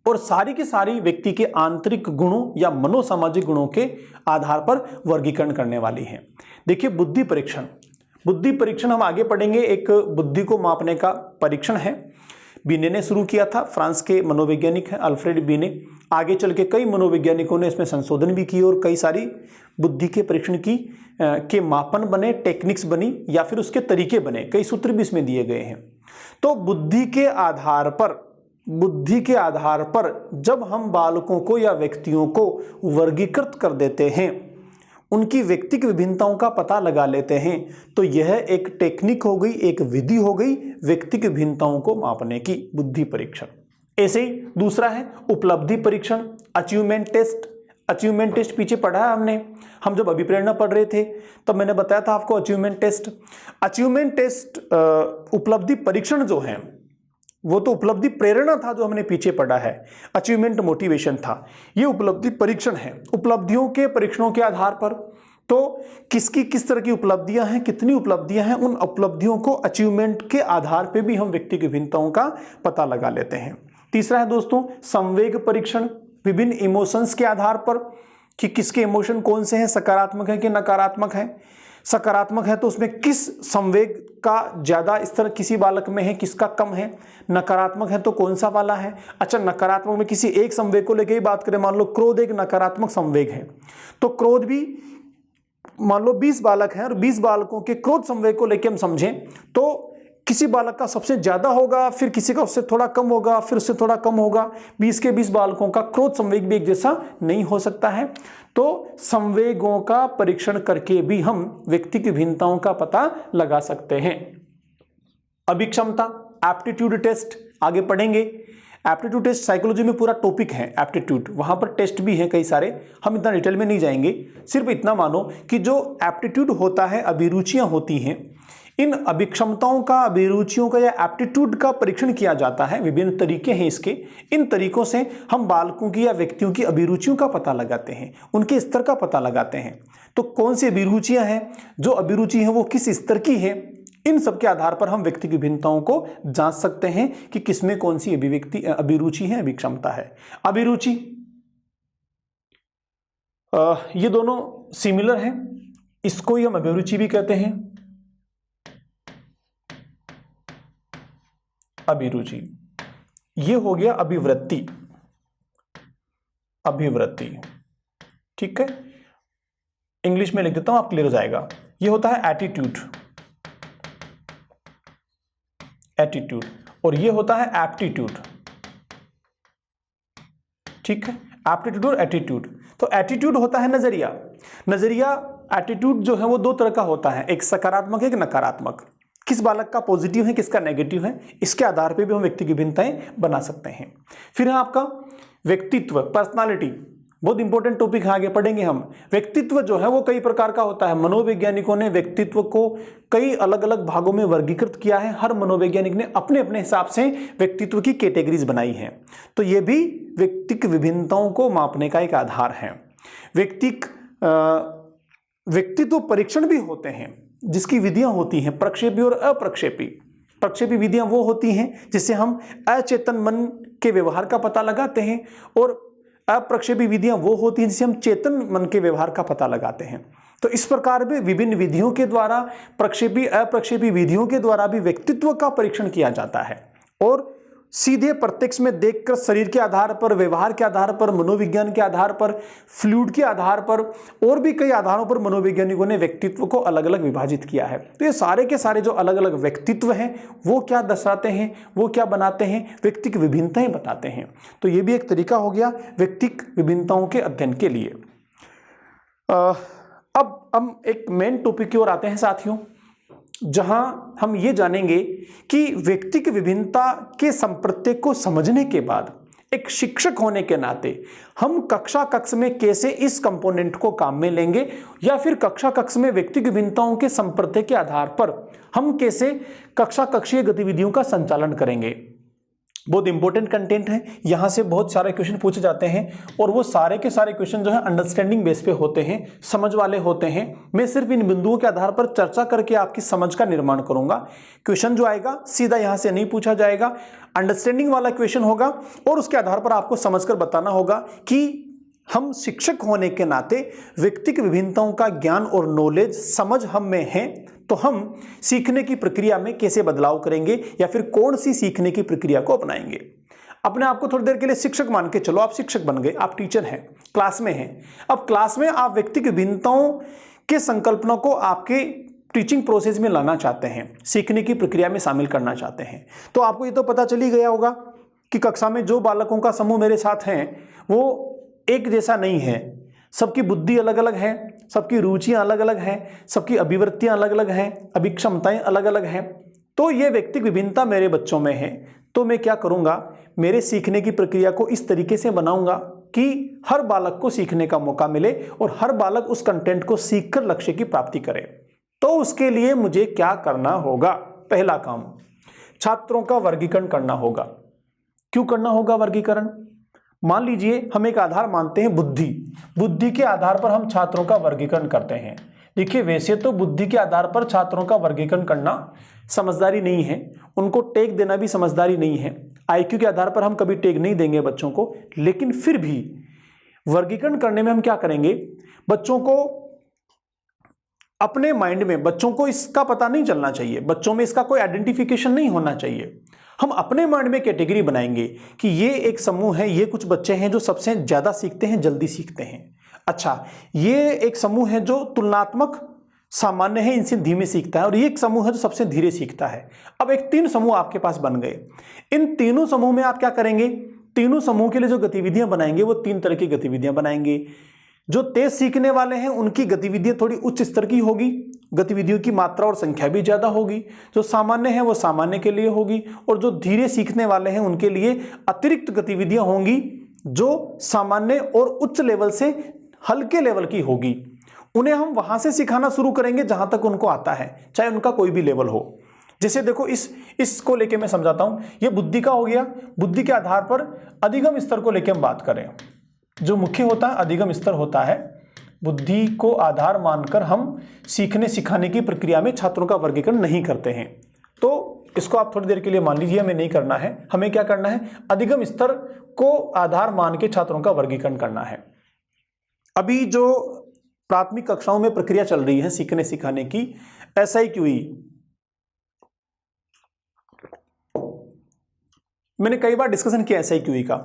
और सारी की सारी व्यक्ति के आंतरिक गुणों या मनोसामाजिक गुणों के आधार पर वर्गीकरण करने वाली हैं। देखिए बुद्धि परीक्षण, बुद्धि परीक्षण हम आगे पढ़ेंगे, एक बुद्धि को मापने का परीक्षण है, बीने ने शुरू किया था, फ्रांस के मनोवैज्ञानिक हैं अल्फ्रेड बीने। आगे चल के कई मनोवैज्ञानिकों ने इसमें संशोधन भी किए और कई सारी बुद्धि के परीक्षण की के मापन बने, टेक्निक्स बनी, या फिर उसके तरीके बने, कई सूत्र भी इसमें दिए गए हैं। तो बुद्धि के आधार पर जब हम बालकों को या व्यक्तियों को वर्गीकृत कर देते हैं, उनकी व्यक्तिगत विभिन्नताओं का पता लगा लेते हैं, तो यह एक टेक्निक हो गई, एक विधि हो गई व्यक्तिगत विभिन्नताओं को मापने की, बुद्धि परीक्षण। ऐसे ही दूसरा है उपलब्धि परीक्षण, अचीवमेंट टेस्ट। अचीवमेंट टेस्ट पीछे पढ़ा है हमने, हम जब अभिप्रेरणा पढ़ रहे थे तब मैंने बताया था आपको अचीवमेंट टेस्ट। अचीवमेंट टेस्ट उपलब्धि परीक्षण जो है वो तो उपलब्धि प्रेरणा था जो हमने पीछे पढ़ा है, अचीवमेंट मोटिवेशन था, ये उपलब्धि परीक्षण है। उपलब्धियों के परीक्षणों के आधार पर तो किसकी किस तरह की उपलब्धियां हैं, कितनी उपलब्धियां हैं, उन उपलब्धियों को अचीवमेंट के आधार पर भी हम व्यक्ति की भिन्नताओं का पता लगा लेते हैं। तीसरा है दोस्तों संवेग परीक्षण, विभिन्न इमोशंस के आधार पर कि किसके इमोशन कौन से हैं, सकारात्मक है कि नकारात्मक है। सकारात्मक है तो उसमें किस संवेग का ज्यादा स्तर किसी बालक में है, किसका कम है। नकारात्मक है तो कौन सा वाला है। अच्छा, नकारात्मक में किसी एक संवेग को लेकर ही बात करें, मान लो क्रोध एक नकारात्मक संवेग है, तो क्रोध भी मान लो 20 बालक हैं और 20 बालकों के क्रोध संवेग को लेकर हम समझें तो किसी बालक का सबसे ज्यादा होगा, फिर किसी का उससे थोड़ा कम होगा, फिर उससे थोड़ा कम होगा। 20 के 20 बालकों का क्रोध संवेग भी एक जैसा नहीं हो सकता है। तो संवेगों का परीक्षण करके भी हम व्यक्ति की भिन्नताओं का पता लगा सकते हैं। अभिक्षमता, एप्टीट्यूड टेस्ट आगे पढ़ेंगे। एप्टीट्यूड टेस्ट साइकोलॉजी में पूरा टॉपिक है एप्टीट्यूड, वहां पर टेस्ट भी हैं कई सारे, हम इतना डिटेल में नहीं जाएंगे। सिर्फ इतना मानो कि जो एप्टीट्यूड होता है, अभिरुचियां होती हैं, इन अभिक्षमताओं का, अभिरुचियों का या एप्टीट्यूड का परीक्षण किया जाता है। विभिन्न तरीके हैं इसके, इन तरीकों से हम बालकों की या व्यक्तियों की अभिरुचियों का पता लगाते हैं, उनके स्तर का पता लगाते हैं। तो कौन सी अभिरुचियां हैं, जो अभिरुचि है वो किस स्तर की है, इन सब के आधार पर हम व्यक्ति की भिन्नताओं को जांच सकते हैं कि किसमें कौन सी अभिरुचि है, अभिक्षमता है। अभिरुचि ये दोनों सिमिलर हैं, इसको ही हम अभिरुचि भी कहते हैं। अभिरुचि ये हो गया अभिवृत्ति, अभिवृत्ति, ठीक है। इंग्लिश में लिख देता हूं, आप क्लियर हो जाएगा। ये होता है एटीट्यूड, एटीट्यूड। और ये होता है एप्टीट्यूड। ठीक है, एप्टीट्यूड और एटीट्यूड। तो एटीट्यूड होता है नजरिया। नजरिया एटीट्यूड जो है वो दो तरह का होता है, एक सकारात्मक एक नकारात्मक। किस बालक का पॉजिटिव है किसका नेगेटिव है, इसके आधार पे भी हम व्यक्ति की भिन्नताएं बना सकते हैं। फिर है आपका व्यक्तित्व, पर्सनालिटी, बहुत इंपॉर्टेंट टॉपिक है, आगे पढ़ेंगे हम। व्यक्तित्व जो है वो कई प्रकार का होता है। मनोवैज्ञानिकों ने व्यक्तित्व को कई अलग अलग भागों में वर्गीकृत किया है। हर मनोवैज्ञानिक ने अपने अपने हिसाब से व्यक्तित्व की कैटेगरीज बनाई हैं। तो ये भी व्यक्तिक विभिन्नताओं को मापने का एक आधार है। व्यक्तित्व परीक्षण भी होते हैं जिसकी विधियां होती हैं प्रक्षेपी और अप्रक्षेपी। प्रक्षेपी विधियां वो होती हैं जिससे हम अचेतन मन के व्यवहार का पता लगाते हैं, और अप्रक्षेपी विधियां वो होती हैं जिससे हम चेतन मन के व्यवहार का पता लगाते हैं। तो इस प्रकार भी विभिन्न विधियों के द्वारा, प्रक्षेपी अप्रक्षेपी विधियों के द्वारा भी व्यक्तित्व का परीक्षण किया जाता है। और सीधे प्रत्यक्ष में देखकर शरीर के आधार पर, व्यवहार के आधार पर, मनोविज्ञान के आधार पर, फ्लूइड के आधार पर और भी कई आधारों पर मनोवैज्ञानिकों ने व्यक्तित्व को अलग अलग विभाजित किया है। तो ये सारे के सारे जो अलग अलग व्यक्तित्व हैं वो क्या दर्शाते हैं, वो क्या बनाते हैं, व्यक्तिक विभिन्नताएं बताते हैं। तो ये भी एक तरीका हो गया व्यक्तिक विभिन्नताओं के अध्ययन के लिए। अब हम एक मेन टॉपिक की ओर आते हैं साथियों, जहां हम ये जानेंगे कि व्यक्तिक विभिन्नता के संप्रत्यय को समझने के बाद एक शिक्षक होने के नाते हम कक्षा में कैसे इस कंपोनेंट को काम में लेंगे, या फिर कक्षा में व्यक्तिक विभिन्नताओं के संप्रत्यय के आधार पर हम कैसे कक्षीय गतिविधियों का संचालन करेंगे। बहुत इंपॉर्टेंट कंटेंट है, यहां से बहुत सारे क्वेश्चन पूछे जाते हैं, और वो सारे के सारे क्वेश्चन जो है अंडरस्टैंडिंग बेस पे होते हैं, समझ वाले होते हैं। मैं सिर्फ इन बिंदुओं के आधार पर चर्चा करके आपकी समझ का निर्माण करूंगा। क्वेश्चन जो आएगा सीधा यहां से नहीं पूछा जाएगा, अंडरस्टैंडिंग वाला क्वेश्चन होगा, और उसके आधार पर आपको समझकर बताना होगा कि हम शिक्षक होने के नाते व्यक्तिक विभिन्नताओं का ज्ञान और नॉलेज समझ हम में है, तो हम सीखने की प्रक्रिया में कैसे बदलाव करेंगे, या फिर कौन सी सीखने की प्रक्रिया को अपनाएंगे। अपने आप को थोड़ी देर के लिए शिक्षक मान के चलो, आप शिक्षक बन गए, आप टीचर हैं, क्लास में हैं। अब क्लास में आप व्यक्तिक विभिन्नताओं के संकल्पना को आपके टीचिंग प्रोसेस में लाना चाहते हैं, सीखने की प्रक्रिया में शामिल करना चाहते हैं। तो आपको ये तो पता चल ही गया होगा कि कक्षा में जो बालकों का समूह मेरे साथ हैं वो एक जैसा नहीं है, सबकी बुद्धि अलग अलग है, सबकी रुचियां अलग अलग हैं, सबकी अभिवृत्तियां अलग अलग हैं, अभिक्षमताएं अलग अलग हैं। तो ये व्यक्तिक विभिन्नता मेरे बच्चों में है, तो मैं क्या करूंगा, मेरे सीखने की प्रक्रिया को इस तरीके से बनाऊंगा कि हर बालक को सीखने का मौका मिले और हर बालक उस कंटेंट को सीखकर लक्ष्य की प्राप्ति करे। तो उसके लिए मुझे क्या करना होगा? पहला काम, छात्रों का वर्गीकरण करना होगा। क्यों करना होगा वर्गीकरण? मान लीजिए हम एक आधार मानते हैं बुद्धि के आधार पर हम छात्रों का वर्गीकरण करते हैं। देखिए, वैसे तो बुद्धि के आधार पर छात्रों का वर्गीकरण करना समझदारी नहीं है, उनको टैग देना भी समझदारी नहीं है। आईक्यू के आधार पर हम कभी टैग नहीं देंगे बच्चों को, लेकिन फिर भी वर्गीकरण करने में हम क्या करेंगे, बच्चों को अपने माइंड में, बच्चों को इसका पता नहीं चलना चाहिए, बच्चों में इसका कोई आइडेंटिफिकेशन नहीं होना चाहिए। हम अपने माइंड में कैटेगरी बनाएंगे कि ये एक समूह है, ये कुछ बच्चे हैं जो सबसे ज्यादा सीखते हैं, जल्दी सीखते हैं। अच्छा, ये एक समूह है जो तुलनात्मक सामान्य है, इनसे धीमे सीखता है, और ये एक समूह है जो सबसे धीरे सीखता है। अब एक 3 समूह आपके पास बन गए। इन तीनों समूह में आप क्या करेंगे, तीनों समूह के लिए जो गतिविधियां बनाएंगे वो 3 तरह की गतिविधियां बनाएंगे। जो तेज सीखने वाले हैं उनकी गतिविधियां थोड़ी उच्च स्तर की होगी, गतिविधियों की मात्रा और संख्या भी ज्यादा होगी। जो सामान्य है वो सामान्य के लिए होगी, और जो धीरे सीखने वाले हैं उनके लिए अतिरिक्त गतिविधियां होंगी जो सामान्य और उच्च लेवल से हल्के लेवल की होगी। उन्हें हम वहां से सिखाना शुरू करेंगे जहां तक उनको आता है, चाहे उनका कोई भी लेवल हो। जैसे देखो, इसको लेके मैं समझाता हूं। ये बुद्धि का हो गया। बुद्धि के आधार पर अधिगम स्तर को लेकर हम बात करें, जो मुख्य होता है अधिगम स्तर होता है। बुद्धि को आधार मानकर हम सीखने सिखाने की प्रक्रिया में छात्रों का वर्गीकरण नहीं करते हैं। तो इसको आप थोड़ी देर के लिए मान लीजिए, हमें नहीं करना है। हमें क्या करना है, अधिगम स्तर को आधार मान के छात्रों का वर्गीकरण करना है। अभी जो प्राथमिक कक्षाओं में प्रक्रिया चल रही है सीखने सिखाने की, SIQE, मैंने कई बार डिस्कशन किया SIQE का।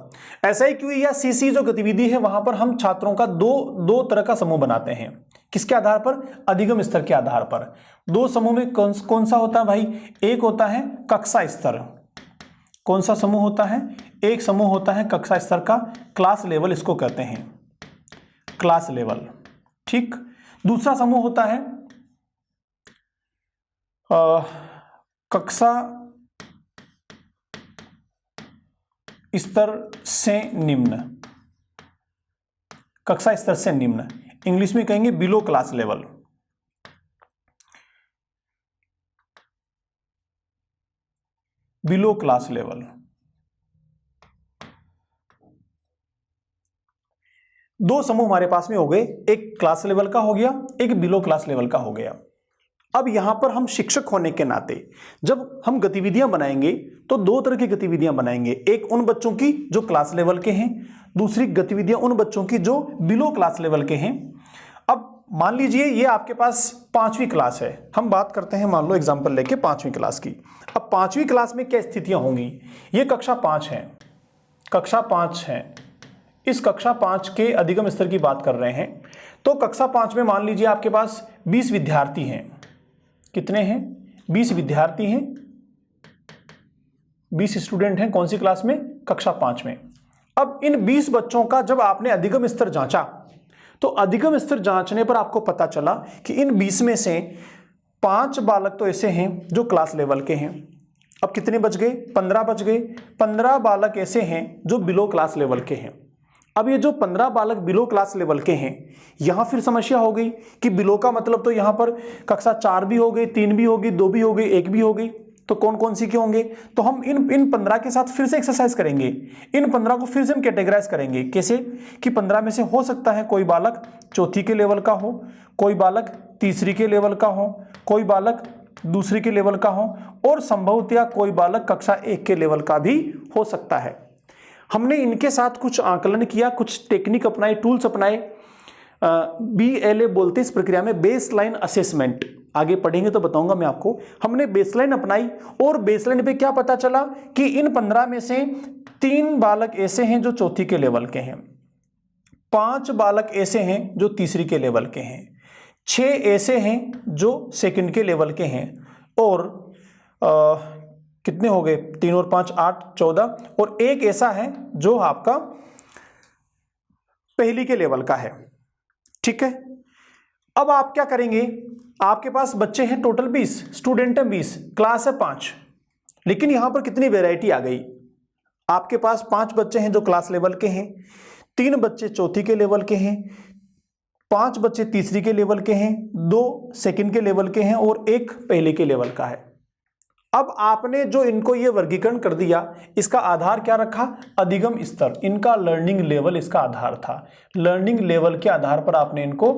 SIQE या CC जो गतिविधि है, वहां पर हम छात्रों का दो तरह का समूह बनाते हैं। किसके आधार पर? अधिगम स्तर के आधार पर। 2 समूह में कौन सा होता है भाई? एक होता है कक्षा स्तर, कौन सा समूह होता है? एक समूह होता है कक्षा स्तर का, क्लास लेवल इसको कहते हैं, क्लास लेवल। ठीक। दूसरा समूह होता है कक्षा स्तर से निम्न, कक्षा स्तर से निम्न, इंग्लिश में कहेंगे below class level. Below class level. दो समूह हमारे पास में हो गए, एक क्लास लेवल का हो गया, एक बिलो क्लास लेवल का हो गया। अब यहां पर हम शिक्षक होने के नाते जब हम गतिविधियां बनाएंगे तो दो तरह की गतिविधियां बनाएंगे, एक उन बच्चों की जो क्लास लेवल के हैं, दूसरी गतिविधियां उन बच्चों की जो बिलो क्लास लेवल के हैं। अब मान लीजिए ये आपके पास 5वीं क्लास है, हम बात करते हैं मान लो एग्जांपल लेके 5वीं क्लास की। अब 5वीं क्लास में क्या स्थितियां होंगी? ये कक्षा 5 है, कक्षा 5 है, इस कक्षा 5 के अधिगम स्तर की बात कर रहे हैं। तो कक्षा 5 में मान लीजिए आपके पास 20 विद्यार्थी हैं। कितने हैं? 20 विद्यार्थी हैं, 20 स्टूडेंट हैं। कौन सी क्लास में? कक्षा 5 में। अब इन 20 बच्चों का जब आपने अधिगम स्तर जांचा तो अधिगम स्तर जांचने पर आपको पता चला कि इन 20 में से 5 बालक तो ऐसे हैं जो क्लास लेवल के हैं। अब कितने बच गए? 15 बच गए। 15 बालक ऐसे हैं जो बिलो क्लास लेवल के हैं। अब ये जो 15 बालक बिलो क्लास लेवल के हैं, यहां फिर समस्या हो गई कि बिलो का मतलब तो यहां पर कक्षा 4 भी हो गई, 3 भी होगी, 2 भी हो गई, 1 भी हो गई। तो कौन कौन सी के होंगे? तो हम इन 15 के साथ फिर से एक्सरसाइज करेंगे, इन 15 को फिर से हम कैटेगराइज करेंगे। कैसे? कि 15 में से हो सकता है कोई बालक चौथी के लेवल का हो, कोई बालक तीसरी के लेवल का हो, कोई बालक दूसरी के लेवल का हो, और संभवतया कोई बालक कक्षा 1 के लेवल का भी हो सकता है। हमने इनके साथ कुछ आकलन किया, कुछ टेक्निक अपनाए, टूल्स अपनाए। BLA बोलते इस प्रक्रिया में बेसलाइन असेसमेंट। आगे पढ़ेंगे तो बताऊंगा मैं आपको। हमने बेसलाइन अपनाई और बेसलाइन पे क्या पता चला कि इन 15 में से 3 बालक ऐसे हैं जो चौथी के लेवल के हैं, 5 बालक ऐसे हैं जो तीसरी के लेवल के हैं, 6 ऐसे हैं जो सेकंड के लेवल के हैं, और कितने हो गए? 3 और 5 8, 14, और एक ऐसा है जो आपका पहली के लेवल का है। ठीक है। अब आप क्या करेंगे? आपके पास बच्चे हैं टोटल 20, स्टूडेंट हैं 20, क्लास है 5, लेकिन यहां पर कितनी वैरायटी आ गई? आपके पास 5 बच्चे हैं जो क्लास लेवल के हैं, 3 बच्चे चौथी के लेवल के हैं, 5 बच्चे तीसरी के लेवल के हैं, 2 सेकंड के लेवल के हैं, और 1 पहले के लेवल का है। अब आपने जो इनको ये वर्गीकरण कर दिया, इसका आधार क्या रखा? अधिगम स्तर। इनका लर्निंग लेवल इसका आधार था। लर्निंग लेवल के आधार पर आपने इनको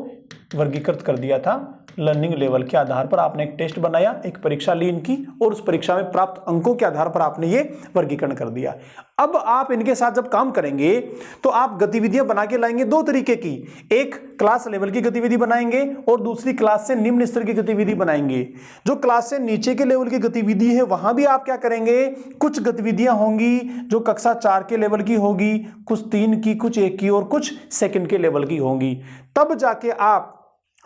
वर्गीकृत कर दिया था। लर्निंग लेवल के आधार पर आपने एक टेस्ट बनाया, एक परीक्षा ली इनकी, और उस परीक्षा में प्राप्त अंकों के आधार पर आपने ये वर्गीकरण कर दिया। अब आप इनके साथ जब काम करेंगे तो आप गतिविधियां बना के लाएंगे दो तरीके की, एक क्लास लेवल की गतिविधि बनाएंगे और दूसरी क्लास से निम्न स्तर की गतिविधि बनाएंगे। जो क्लास से नीचे के लेवल की गतिविधि है वहां भी आप क्या करेंगे? कुछ गतिविधियां होंगी जो कक्षा 4 के लेवल की होगी, कुछ 3 की, कुछ 1 की, और कुछ सेकंड के लेवल की होंगी। तब जाके आप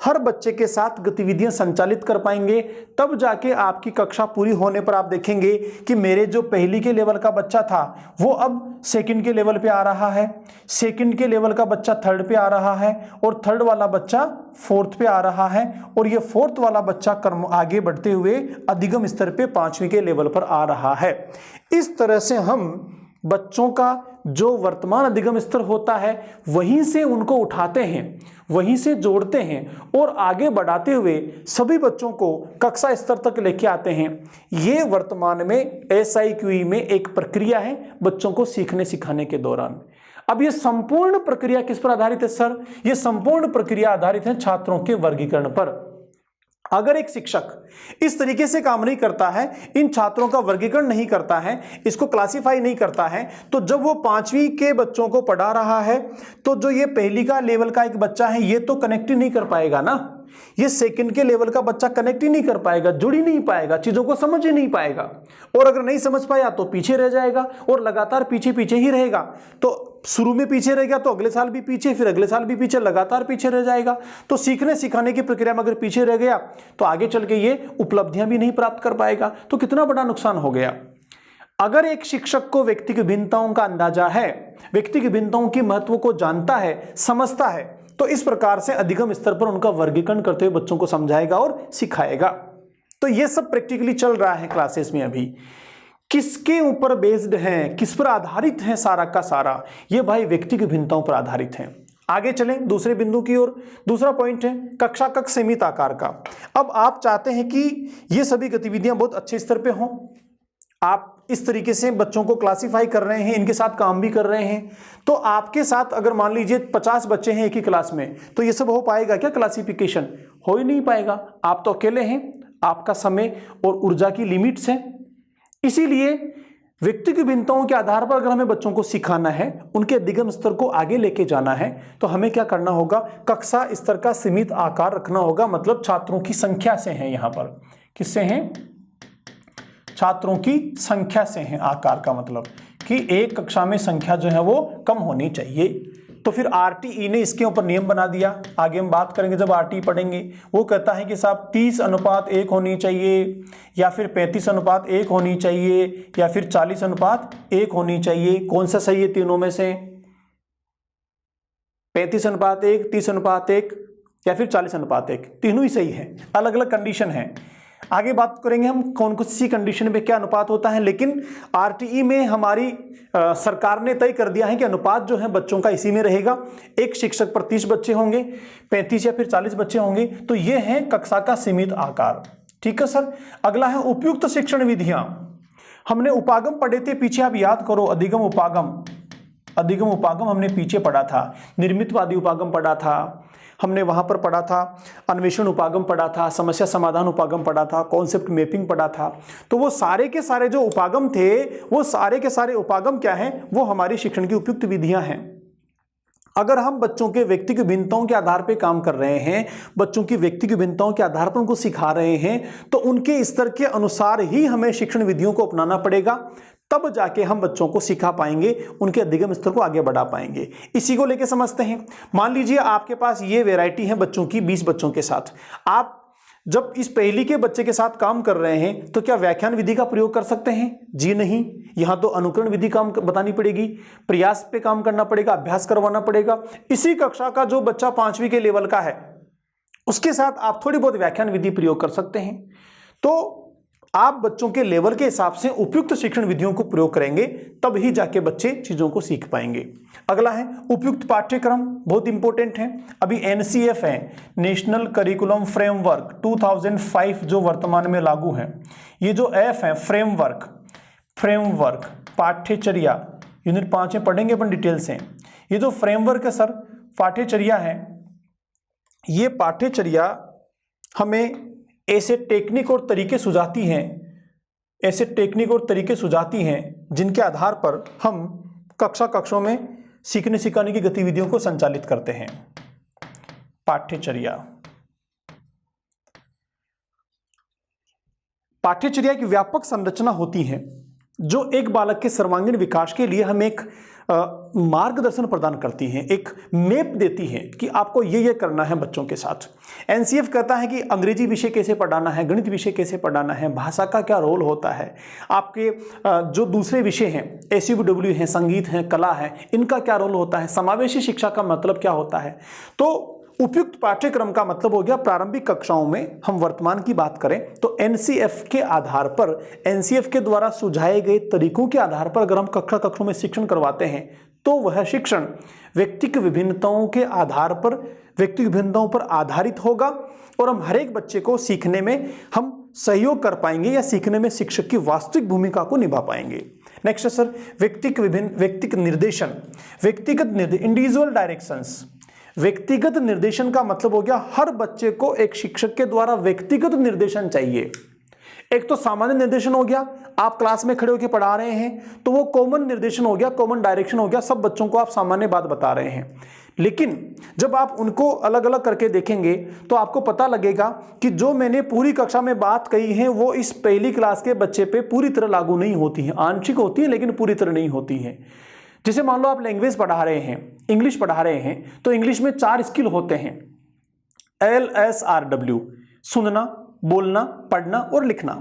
हर बच्चे के साथ गतिविधियां संचालित कर पाएंगे। तब जाके आपकी कक्षा पूरी होने पर आप देखेंगे कि मेरे जो पहली के लेवल का बच्चा था वो अब सेकंड के लेवल पे आ रहा है, सेकंड के लेवल का बच्चा थर्ड पे आ रहा है, और थर्ड वाला बच्चा फोर्थ पे आ रहा है, और ये फोर्थ वाला बच्चा क्रम आगे बढ़ते हुए अधिगम स्तर पे 5वीं के लेवल पर आ रहा है। इस तरह से हम बच्चों का जो वर्तमान अधिगम स्तर होता है वहीं से उनको उठाते हैं, वहीं से जोड़ते हैं और आगे बढ़ाते हुए सभी बच्चों को कक्षा स्तर तक लेके आते हैं। ये वर्तमान में SIQE में एक प्रक्रिया है बच्चों को सीखने सिखाने के दौरान। अब ये संपूर्ण प्रक्रिया किस पर आधारित है सर? ये संपूर्ण प्रक्रिया आधारित है छात्रों के वर्गीकरण पर। अगर एक शिक्षक इस तरीके से काम नहीं करता है, इन छात्रों का वर्गीकरण नहीं करता है, इसको क्लासिफाई नहीं करता है, तो जब वो 5वीं के बच्चों को पढ़ा रहा है तो जो ये पहली का लेवल का एक बच्चा है ये तो कनेक्ट ही नहीं कर पाएगा ना, ये सेकंड के लेवल का बच्चा कनेक्ट ही नहीं कर पाएगा, जुड़ ही नहीं पाएगा, चीजों को समझ ही नहीं पाएगा, और अगर नहीं समझ पाया तो पीछे रह जाएगा और लगातार पीछे पीछे ही रहेगा। तो शुरू में पीछे रह गया तो अगले साल भी पीछे, फिर अगले साल भी पीछे, लगातार पीछे रह जाएगा। तो सीखने सिखाने की प्रक्रिया में अगर पीछे रह गया तो आगे चल के ये उपलब्धियां भी नहीं प्राप्त कर पाएगा, तो कितना बड़ा नुकसान हो गया। अगर एक शिक्षक को व्यक्ति की भिन्नताओं का अंदाजा है, व्यक्ति की भिन्नताओं की महत्व को जानता है, समझता है, तो इस प्रकार से अधिगम स्तर पर उनका वर्गीकरण करते हुए बच्चों को समझाएगा और सिखाएगा। तो ये सब प्रैक्टिकली चल रहा है क्लासेस में। अभी किसके ऊपर बेस्ड है, किस पर आधारित है सारा का सारा, ये भाई व्यक्ति की भिन्नताओं पर आधारित है। आगे चलें दूसरे बिंदु की ओर। दूसरा पॉइंट है कक्षा कक्ष सीमित आकार का। अब आप चाहते हैं कि ये सभी गतिविधियां बहुत अच्छे स्तर पे हों, आप इस तरीके से बच्चों को क्लासिफाई कर रहे हैं, इनके साथ काम भी कर रहे हैं, तो आपके साथ अगर मान लीजिए 50 बच्चे हैं एक ही क्लास में, तो ये सब हो पाएगा क्या? क्लासिफिकेशन हो ही नहीं पाएगा। आप तो अकेले हैं, आपका समय और ऊर्जा की लिमिट्स है। इसीलिए व्यक्ति की भिन्नताओं के आधार पर अगर हमें बच्चों को सिखाना है, उनके अधिगम स्तर को आगे लेके जाना है, तो हमें क्या करना होगा? कक्षा स्तर का सीमित आकार रखना होगा। मतलब छात्रों की संख्या से है, यहां पर किससे हैं? छात्रों की संख्या से है आकार का मतलब कि एक कक्षा में संख्या जो है वो कम होनी चाहिए। तो फिर आरटीई ने इसके ऊपर नियम बना दिया। आगे हम बात करेंगे जब आरटीई पढ़ेंगे। वो कहता है कि साहब 30:1 होनी चाहिए, या फिर 35:1 होनी चाहिए, या फिर 40:1 होनी चाहिए। कौन सा सही है तीनों में से? 35:1, 30:1 या फिर 40:1, तीनों ही सही है। अलग अलग कंडीशन है। आगे बात करेंगे हम कौन कौन सी कंडीशन में क्या अनुपात होता है। लेकिन आरटीई में हमारी सरकार ने तय कर दिया है कि अनुपात जो है बच्चों का इसी में रहेगा। एक शिक्षक पर 30 बच्चे होंगे, 35 या फिर 40 बच्चे होंगे। तो ये है कक्षा का सीमित आकार। ठीक है सर। अगला है उपयुक्त शिक्षण विधियां। हमने उपागम पढ़े थे पीछे, आप याद करो। अधिगम उपागम हमने पीछे पढ़ा था। निर्मितवादी उपागम पढ़ा था हमने, वहां पर पढ़ा था। अन्वेषण उपागम पढ़ा था, समस्या समाधान उपागम पढ़ा था, कॉन्सेप्ट मैपिंग पढ़ा था। तो वो सारे के सारे जो उपागम थे, वो सारे के सारे उपागम क्या हैं? वो हमारी शिक्षण की उपयुक्त विधियां हैं। अगर हम बच्चों के व्यक्ति की भिन्नताओं के आधार पर काम कर रहे हैं, बच्चों की व्यक्ति की भिन्नताओं के आधार पर उनको सिखा रहे हैं, तो उनके स्तर के अनुसार ही हमें शिक्षण विधियों को अपनाना पड़ेगा। तब जाके हम बच्चों को सिखा पाएंगे, उनके अधिगम स्तर को आगे बढ़ा पाएंगे। इसी को लेके समझते हैं। मान लीजिए आपके पास ये वैरायटी है बच्चों की, 20 बच्चों के साथ। आप जब इस पहली के बच्चे के साथ काम कर रहे हैं, तो क्या व्याख्यान विधि का प्रयोग कर सकते हैं? जी नहीं। यहां तो अनुकरण विधि काम बतानी पड़ेगी, प्रयास पे काम करना पड़ेगा, अभ्यास करवाना पड़ेगा। इसी कक्षा का जो बच्चा 5वीं के लेवल का है, उसके साथ आप थोड़ी बहुत व्याख्यान विधि प्रयोग कर सकते हैं। तो आप बच्चों के लेवल के हिसाब से उपयुक्त शिक्षण विधियों को प्रयोग करेंगे, तब ही जाके बच्चे चीजों को सीख पाएंगे। अगला है उपयुक्त पाठ्यक्रम, बहुत इंपॉर्टेंट है। अभी एनसीएफ है, नेशनल करिकुलम फ्रेमवर्क 2005, जो वर्तमान में लागू है। ये जो एफ है फ्रेमवर्क पाठ्यचर्या, यूनिट 5 में पढ़ेंगे अपन डिटेल से। ये जो फ्रेमवर्क है सर, पाठ्यचर्या है, ये पाठ्यचर्या हमें ऐसे टेक्निक और तरीके सुझाती हैं, जिनके आधार पर हम कक्षों में सीखने सिखाने की गतिविधियों को संचालित करते हैं। पाठ्यचर्या की व्यापक संरचना होती है, जो एक बालक के सर्वांगीण विकास के लिए हमें एक मार्गदर्शन प्रदान करती हैं, एक मैप देती है कि आपको ये करना है बच्चों के साथ। एनसीएफ कहता है कि अंग्रेजी विषय कैसे पढ़ाना है, गणित विषय कैसे पढ़ाना है, भाषा का क्या रोल होता है, आपके जो दूसरे विषय हैं, एसयूडब्ल्यू हैं, संगीत हैं, कला है, इनका क्या रोल होता है, समावेशी शिक्षा का मतलब क्या होता है। तो उपयुक्त पाठ्यक्रम का मतलब हो गया प्रारंभिक कक्षाओं में, हम वर्तमान की बात करें तो एनसीएफ के आधार पर, एनसीएफ के द्वारा सुझाए गए तरीकों के आधार पर अगर हम कक्षों में शिक्षण करवाते हैं, तो वह शिक्षण व्यक्तिगत विभिन्नताओं के आधार पर, व्यक्तिगत विभिन्नताओं पर आधारित होगा, और हम हर एक बच्चे को सीखने में हम सहयोग कर पाएंगे, या सीखने में शिक्षक की वास्तविक भूमिका को निभा पाएंगे। नेक्स्ट है सर व्यक्तिगत निर्देशन, इंडिविजुअल डायरेक्शंस। व्यक्तिगत निर्देशन का मतलब हो गया हर बच्चे को एक शिक्षक के द्वारा व्यक्तिगत निर्देशन चाहिए। एक तो सामान्य निर्देशन हो गया, आप क्लास में खड़े होकर पढ़ा रहे हैं, तो वो कॉमन निर्देशन हो गया, कॉमन डायरेक्शन हो गया, सब बच्चों को आप सामान्य बात बता रहे हैं। लेकिन जब आप उनको अलग अलग करके देखेंगे, तो आपको पता लगेगा कि जो मैंने पूरी कक्षा में बात कही है, वो इस पहली क्लास के बच्चे पे पूरी तरह लागू नहीं होती है। आंशिक होती है, लेकिन पूरी तरह नहीं होती है। जैसे मान लो आप लैंग्वेज पढ़ा रहे हैं, इंग्लिश पढ़ा रहे हैं, तो इंग्लिश में 4 स्किल होते हैं, LSRW, सुनना, बोलना, पढ़ना और लिखना।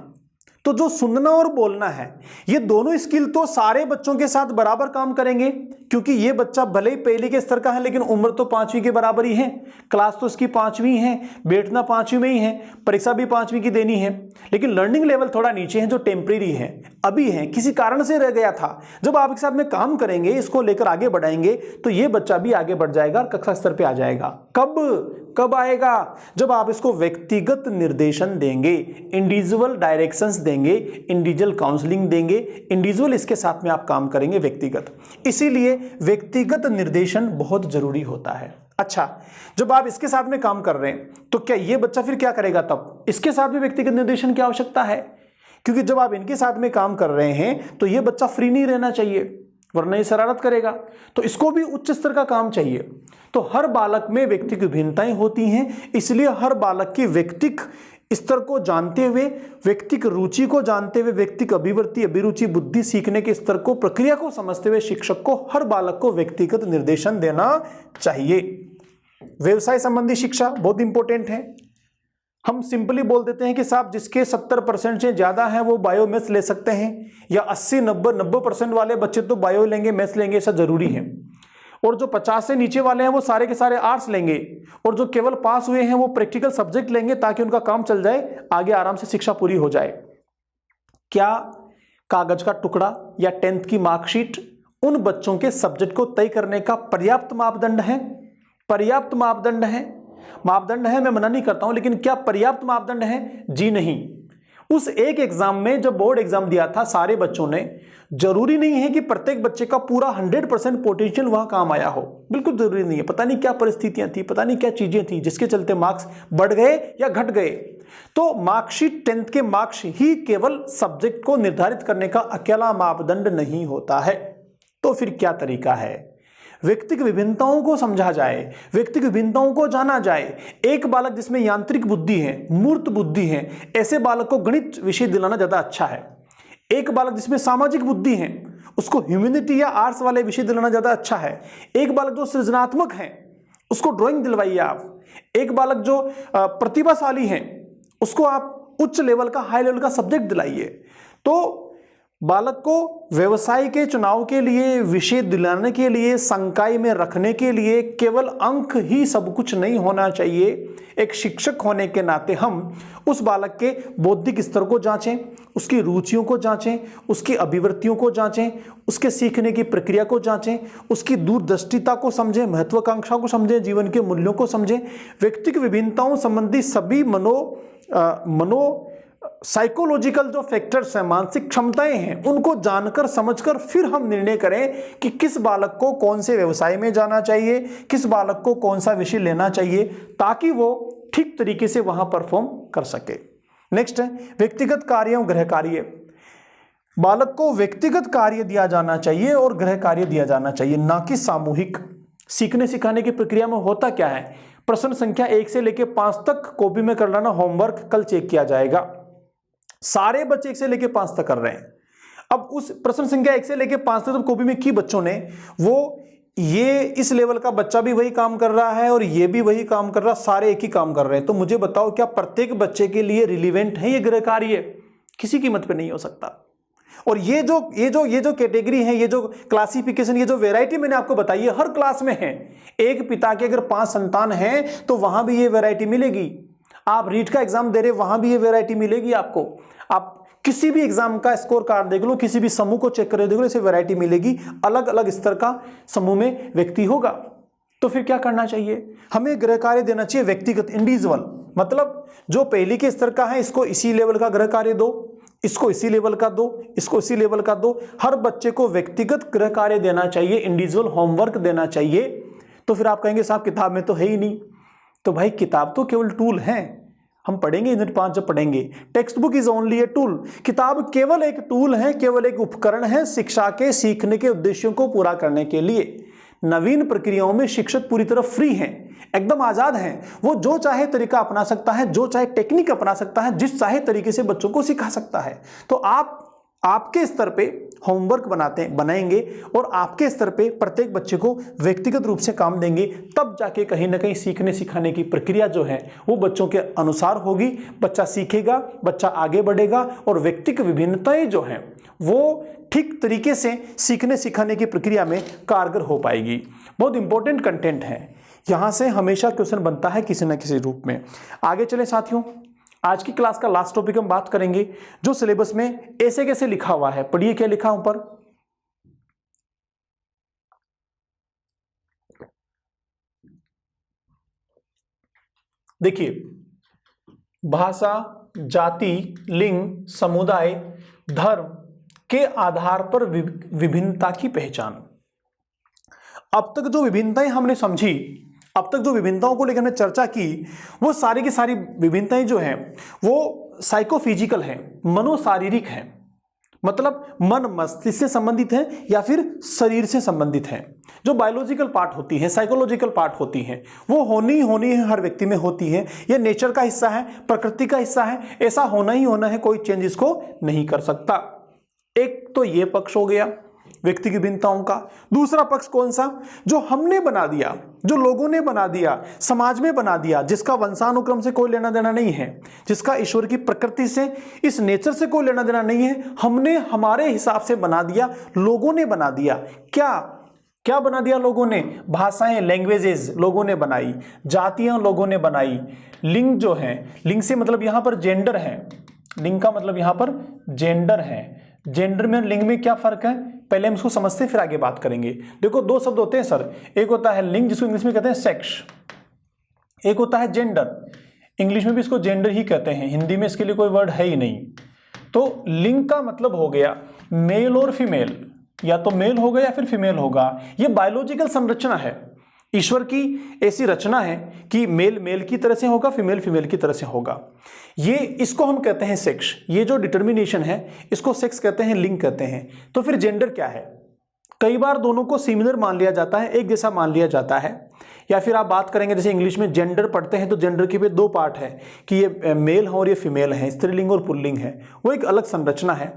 तो जो सुनना और बोलना है, ये दोनों स्किल तो सारे बच्चों के साथ बराबर काम करेंगे, क्योंकि ये बच्चा भले ही पहली के स्तर का है लेकिन उम्र तो 5वीं के बराबर ही है, क्लास तो इसकी 5वीं है, बैठना 5वीं में ही है, परीक्षा भी 5वीं की देनी है, लेकिन लर्निंग लेवल थोड़ा नीचे है, जो टेम्परेरी है, अभी है, किसी कारण से रह गया था। जब आप एक साथ में काम करेंगे, इसको लेकर आगे बढ़ाएंगे, तो ये बच्चा भी आगे बढ़ जाएगा और कक्षा स्तर पे आ जाएगा। कब आएगा? जब आप इसको व्यक्तिगत निर्देशन देंगे, इंडिविजुअल डायरेक्शंस देंगे, इंडिविजुअल काउंसलिंग देंगे, इंडिविजुअल इसके साथ में आप काम करेंगे व्यक्तिगत। इसीलिए व्यक्तिगत निर्देशन बहुत जरूरी होता है। अच्छा, जब आप इसके साथ में काम कर रहे हैं तो क्या ये बच्चा फिर क्या करेगा? तब इसके साथ भी व्यक्तिगत निर्देशन की आवश्यकता है, क्योंकि जब आप इनके साथ में काम कर रहे हैं तो ये बच्चा फ्री नहीं रहना चाहिए, वरना ये शरारत करेगा। तो इसको भी उच्च स्तर का काम चाहिए। तो हर बालक में व्यक्तिगत भिन्नताएं होती हैं, इसलिए हर बालक की व्यक्तिक स्तर को जानते हुए, व्यक्तिक रुचि को जानते हुए, व्यक्तिक अभिवृत्ति, अभिरुचि, बुद्धि, सीखने के स्तर को, प्रक्रिया को समझते हुए शिक्षक को हर बालक को व्यक्तिगत निर्देशन देना चाहिए। व्यवसाय संबंधी शिक्षा बहुत इंपॉर्टेंट है। हम सिंपली बोल देते हैं कि साहब जिसके 70% से ज्यादा है वो बायो मैथ्स ले सकते हैं, या 80-90% वाले बच्चे तो बायो लेंगे, मैथ्स लेंगे, ऐसा जरूरी है। और जो 50 से नीचे वाले हैं वो सारे के सारे आर्ट्स लेंगे, और जो केवल पास हुए हैं वो प्रैक्टिकल सब्जेक्ट लेंगे, ताकि उनका काम चल जाए, आगे आराम से शिक्षा पूरी हो जाए। क्या कागज का टुकड़ा या 10th की मार्कशीट उन बच्चों के सब्जेक्ट को तय करने का पर्याप्त मापदंड है? पर्याप्त मापदंड है? मापदंड है, मैं मना नहीं करता हूं, लेकिन क्या पर्याप्त मापदंड है? जी नहीं। उस एक एग्जाम में, जब बोर्ड एग्जाम दिया था सारे बच्चों ने, जरूरी नहीं है कि प्रत्येक बच्चे का पूरा 100% पोटेंशियल वहां काम आया हो, बिल्कुल जरूरी नहीं है। पता नहीं क्या परिस्थितियां थी, पता नहीं क्या चीजें थी जिसके चलते मार्क्स बढ़ गए या घट गए। तो मार्कशीट 10th के मार्क्स ही केवल सब्जेक्ट को निर्धारित करने का अकेला मापदंड नहीं होता है। तो फिर क्या तरीका है? व्यक्तिगत विभिन्नताओं को समझा जाए, व्यक्तिगत विभिन्नताओं को जाना जाए। एक बालक जिसमें यांत्रिक बुद्धि है, मूर्त बुद्धि है, ऐसे बालक को गणित विषय दिलाना ज्यादा अच्छा है। एक बालक जिसमें सामाजिक बुद्धि है, उसको ह्यूमैनिटी या आर्ट्स वाले विषय दिलाना ज्यादा अच्छा है। एक बालक जो सृजनात्मक है, उसको ड्राइंग दिलवाइए आप। एक बालक जो प्रतिभाशाली है, उसको आप उच्च लेवल का, हाई लेवल का सब्जेक्ट दिलाइए। तो बालक को व्यवसाय के चुनाव के लिए, विषय दिलाने के लिए, संकाय में रखने के लिए केवल अंक ही सब कुछ नहीं होना चाहिए। एक शिक्षक होने के नाते हम उस बालक के बौद्धिक स्तर को जांचें, उसकी रुचियों को जांचें, उसकी अभिवृत्तियों को जांचें, उसके सीखने की प्रक्रिया को जांचें, उसकी दूरदृष्टिता को समझें, महत्वाकांक्षा को समझें, जीवन के मूल्यों को समझें। व्यक्तिगत विभिन्नताओं संबंधी सभी मनो साइकोलॉजिकल जो फैक्टर्स हैं, मानसिक क्षमताएं हैं, उनको जानकर समझकर फिर हम निर्णय करें कि किस बालक को कौन से व्यवसाय में जाना चाहिए, किस बालक को कौन सा विषय लेना चाहिए, ताकि वो ठीक तरीके से वहां परफॉर्म कर सके। नेक्स्ट है व्यक्तिगत कार्य और गृह कार्य। बालक को व्यक्तिगत कार्य दिया जाना चाहिए और गृह कार्य दिया जाना चाहिए, ना कि सामूहिक। सीखने सिखाने की प्रक्रिया में होता क्या है? प्रश्न संख्या 1 से लेकर 5 तक कॉपी में कर लेना, होमवर्क कल चेक किया जाएगा। सारे बच्चे 1 से लेकर 5 तक कर रहे हैं। अब उस प्रश्न संख्या 1 से लेकर 5 तक कॉपी में की बच्चों ने, वो ये इस लेवल का बच्चा भी वही काम कर रहा है और ये भी वही काम कर रहा है, सारे एक ही काम कर रहे हैं। तो मुझे बताओ, क्या प्रत्येक बच्चे के लिए रिलीवेंट है ये गृह कार्य? किसी कीमत पे नहीं हो सकता। और ये जो कैटेगरी है, ये जो क्लासिफिकेशन, ये जो वैरायटी मैंने आपको बताई है, हर क्लास में है। एक पिता के अगर 5 संतान हैं तो वहां भी ये वैरायटी मिलेगी। आप रीट का एग्जाम दे रहे, वहां भी ये वैरायटी मिलेगी आपको। आप किसी भी एग्जाम का स्कोर कार्ड देख लो, किसी भी समूह को चेक कर देख लो, इसे वैरायटी मिलेगी। अलग अलग स्तर का समूह में व्यक्ति होगा। तो फिर क्या करना चाहिए? हमें गृह कार्य देना चाहिए व्यक्तिगत, इंडिविजुअल। मतलब जो पहले के स्तर का है, इसको इसी लेवल का गृह कार्य दो, इसको इसी लेवल का दो, इसको इसी लेवल का दो। हर बच्चे को व्यक्तिगत गृह कार्य देना चाहिए, इंडिविजुअल होमवर्क देना चाहिए। तो फिर आप कहेंगे साहब किताब में तो है ही नहीं। तो भाई किताब तो केवल टूल है। हम पढ़ेंगे यूनिट 5 जब पढ़ेंगे, text book is only a tool. किताब केवल एक टूल है, केवल एक उपकरण है शिक्षा के सीखने के उद्देश्यों को पूरा करने के लिए। नवीन प्रक्रियाओं में शिक्षक पूरी तरह फ्री हैं, एकदम आजाद हैं। वो जो चाहे तरीका अपना सकता है, जो चाहे टेक्निक अपना सकता है, जिस चाहे तरीके से बच्चों को सिखा सकता है। तो आपके स्तर पे होमवर्क बनाएंगे और आपके स्तर पे प्रत्येक बच्चे को व्यक्तिगत रूप से काम देंगे, तब जाके कहीं ना कहीं सीखने सिखाने की प्रक्रिया जो है वो बच्चों के अनुसार होगी। बच्चा सीखेगा, बच्चा आगे बढ़ेगा और व्यक्तिगत विभिन्नताएं जो हैं वो ठीक तरीके से सीखने सिखाने की प्रक्रिया में कारगर हो पाएगी। बहुत इंपॉर्टेंट कंटेंट है, यहां से हमेशा क्वेश्चन बनता है किसी न किसी रूप में। आगे चले साथियों, आज की क्लास का लास्ट टॉपिक हम बात करेंगे जो सिलेबस में ऐसे कैसे लिखा हुआ है। पढ़िए क्या लिखा ऊपर, देखिए, भाषा, जाति, लिंग, समुदाय, धर्म के आधार पर विभिन्नता की पहचान। अब तक जो विभिन्नताएं हमने समझी, अब तक जो विभिन्नताओं को लेकर हमने चर्चा की, वो सारी की सारी विभिन्नताएं जो हैं वो साइकोफिजिकल हैं, मनोशारीरिक हैं। मतलब मन मस्तिष्क से संबंधित है या फिर शरीर से संबंधित है। जो बायोलॉजिकल पार्ट होती है, साइकोलॉजिकल पार्ट होती है, वो होनी है, हर व्यक्ति में होती है। ये नेचर का हिस्सा है, प्रकृति का हिस्सा है, ऐसा होना ही होना है, कोई चेंज इसको नहीं कर सकता। एक तो ये पक्ष हो गया व्यक्ति की भिन्नताओं का। दूसरा पक्ष कौन सा, जो हमने बना दिया, जो लोगों ने बना दिया, समाज में बना दिया, जिसका वंशानुक्रम से कोई लेना देना नहीं है, जिसका ईश्वर की प्रकृति से, इस नेचर से कोई लेना देना नहीं है, हमने हमारे हिसाब से बना दिया, लोगों ने बना दिया। क्या क्या बना दिया लोगों ने? भाषाएं, लैंग्वेजेस लोगों ने बनाई, जातियां लोगों ने बनाई, लिंग जो है, लिंग से मतलब यहां पर जेंडर है, लिंग का मतलब यहां पर जेंडर है। जेंडर में लिंग में क्या फर्क है, पहले हम इसको समझते फिर आगे बात करेंगे। देखो, दो शब्द होते हैं सर, एक होता है लिंग जिसको इंग्लिश में कहते हैं सेक्स, एक होता है जेंडर, इंग्लिश में भी इसको जेंडर ही कहते हैं, हिंदी में इसके लिए कोई वर्ड है ही नहीं। तो लिंग का मतलब हो गया मेल और फीमेल, या तो मेल होगा या फिर फीमेल होगा। ये बायोलॉजिकल संरचना है, ईश्वर की ऐसी रचना है कि मेल मेल की तरह से होगा, फीमेल फीमेल की तरह से होगा। ये इसको हम कहते हैं सेक्स। ये जो डिटर्मिनेशन है इसको सेक्स कहते हैं, लिंग कहते हैं। तो फिर जेंडर क्या है? कई बार दोनों को सिमिलर मान लिया जाता है, एक जैसा मान लिया जाता है। या फिर आप बात करेंगे जैसे इंग्लिश में जेंडर पढ़ते हैं तो जेंडर के भी दो पार्ट है कि ये मेल है और ये फीमेल है, स्त्रीलिंग और पुल्लिंग है, वो एक अलग संरचना है।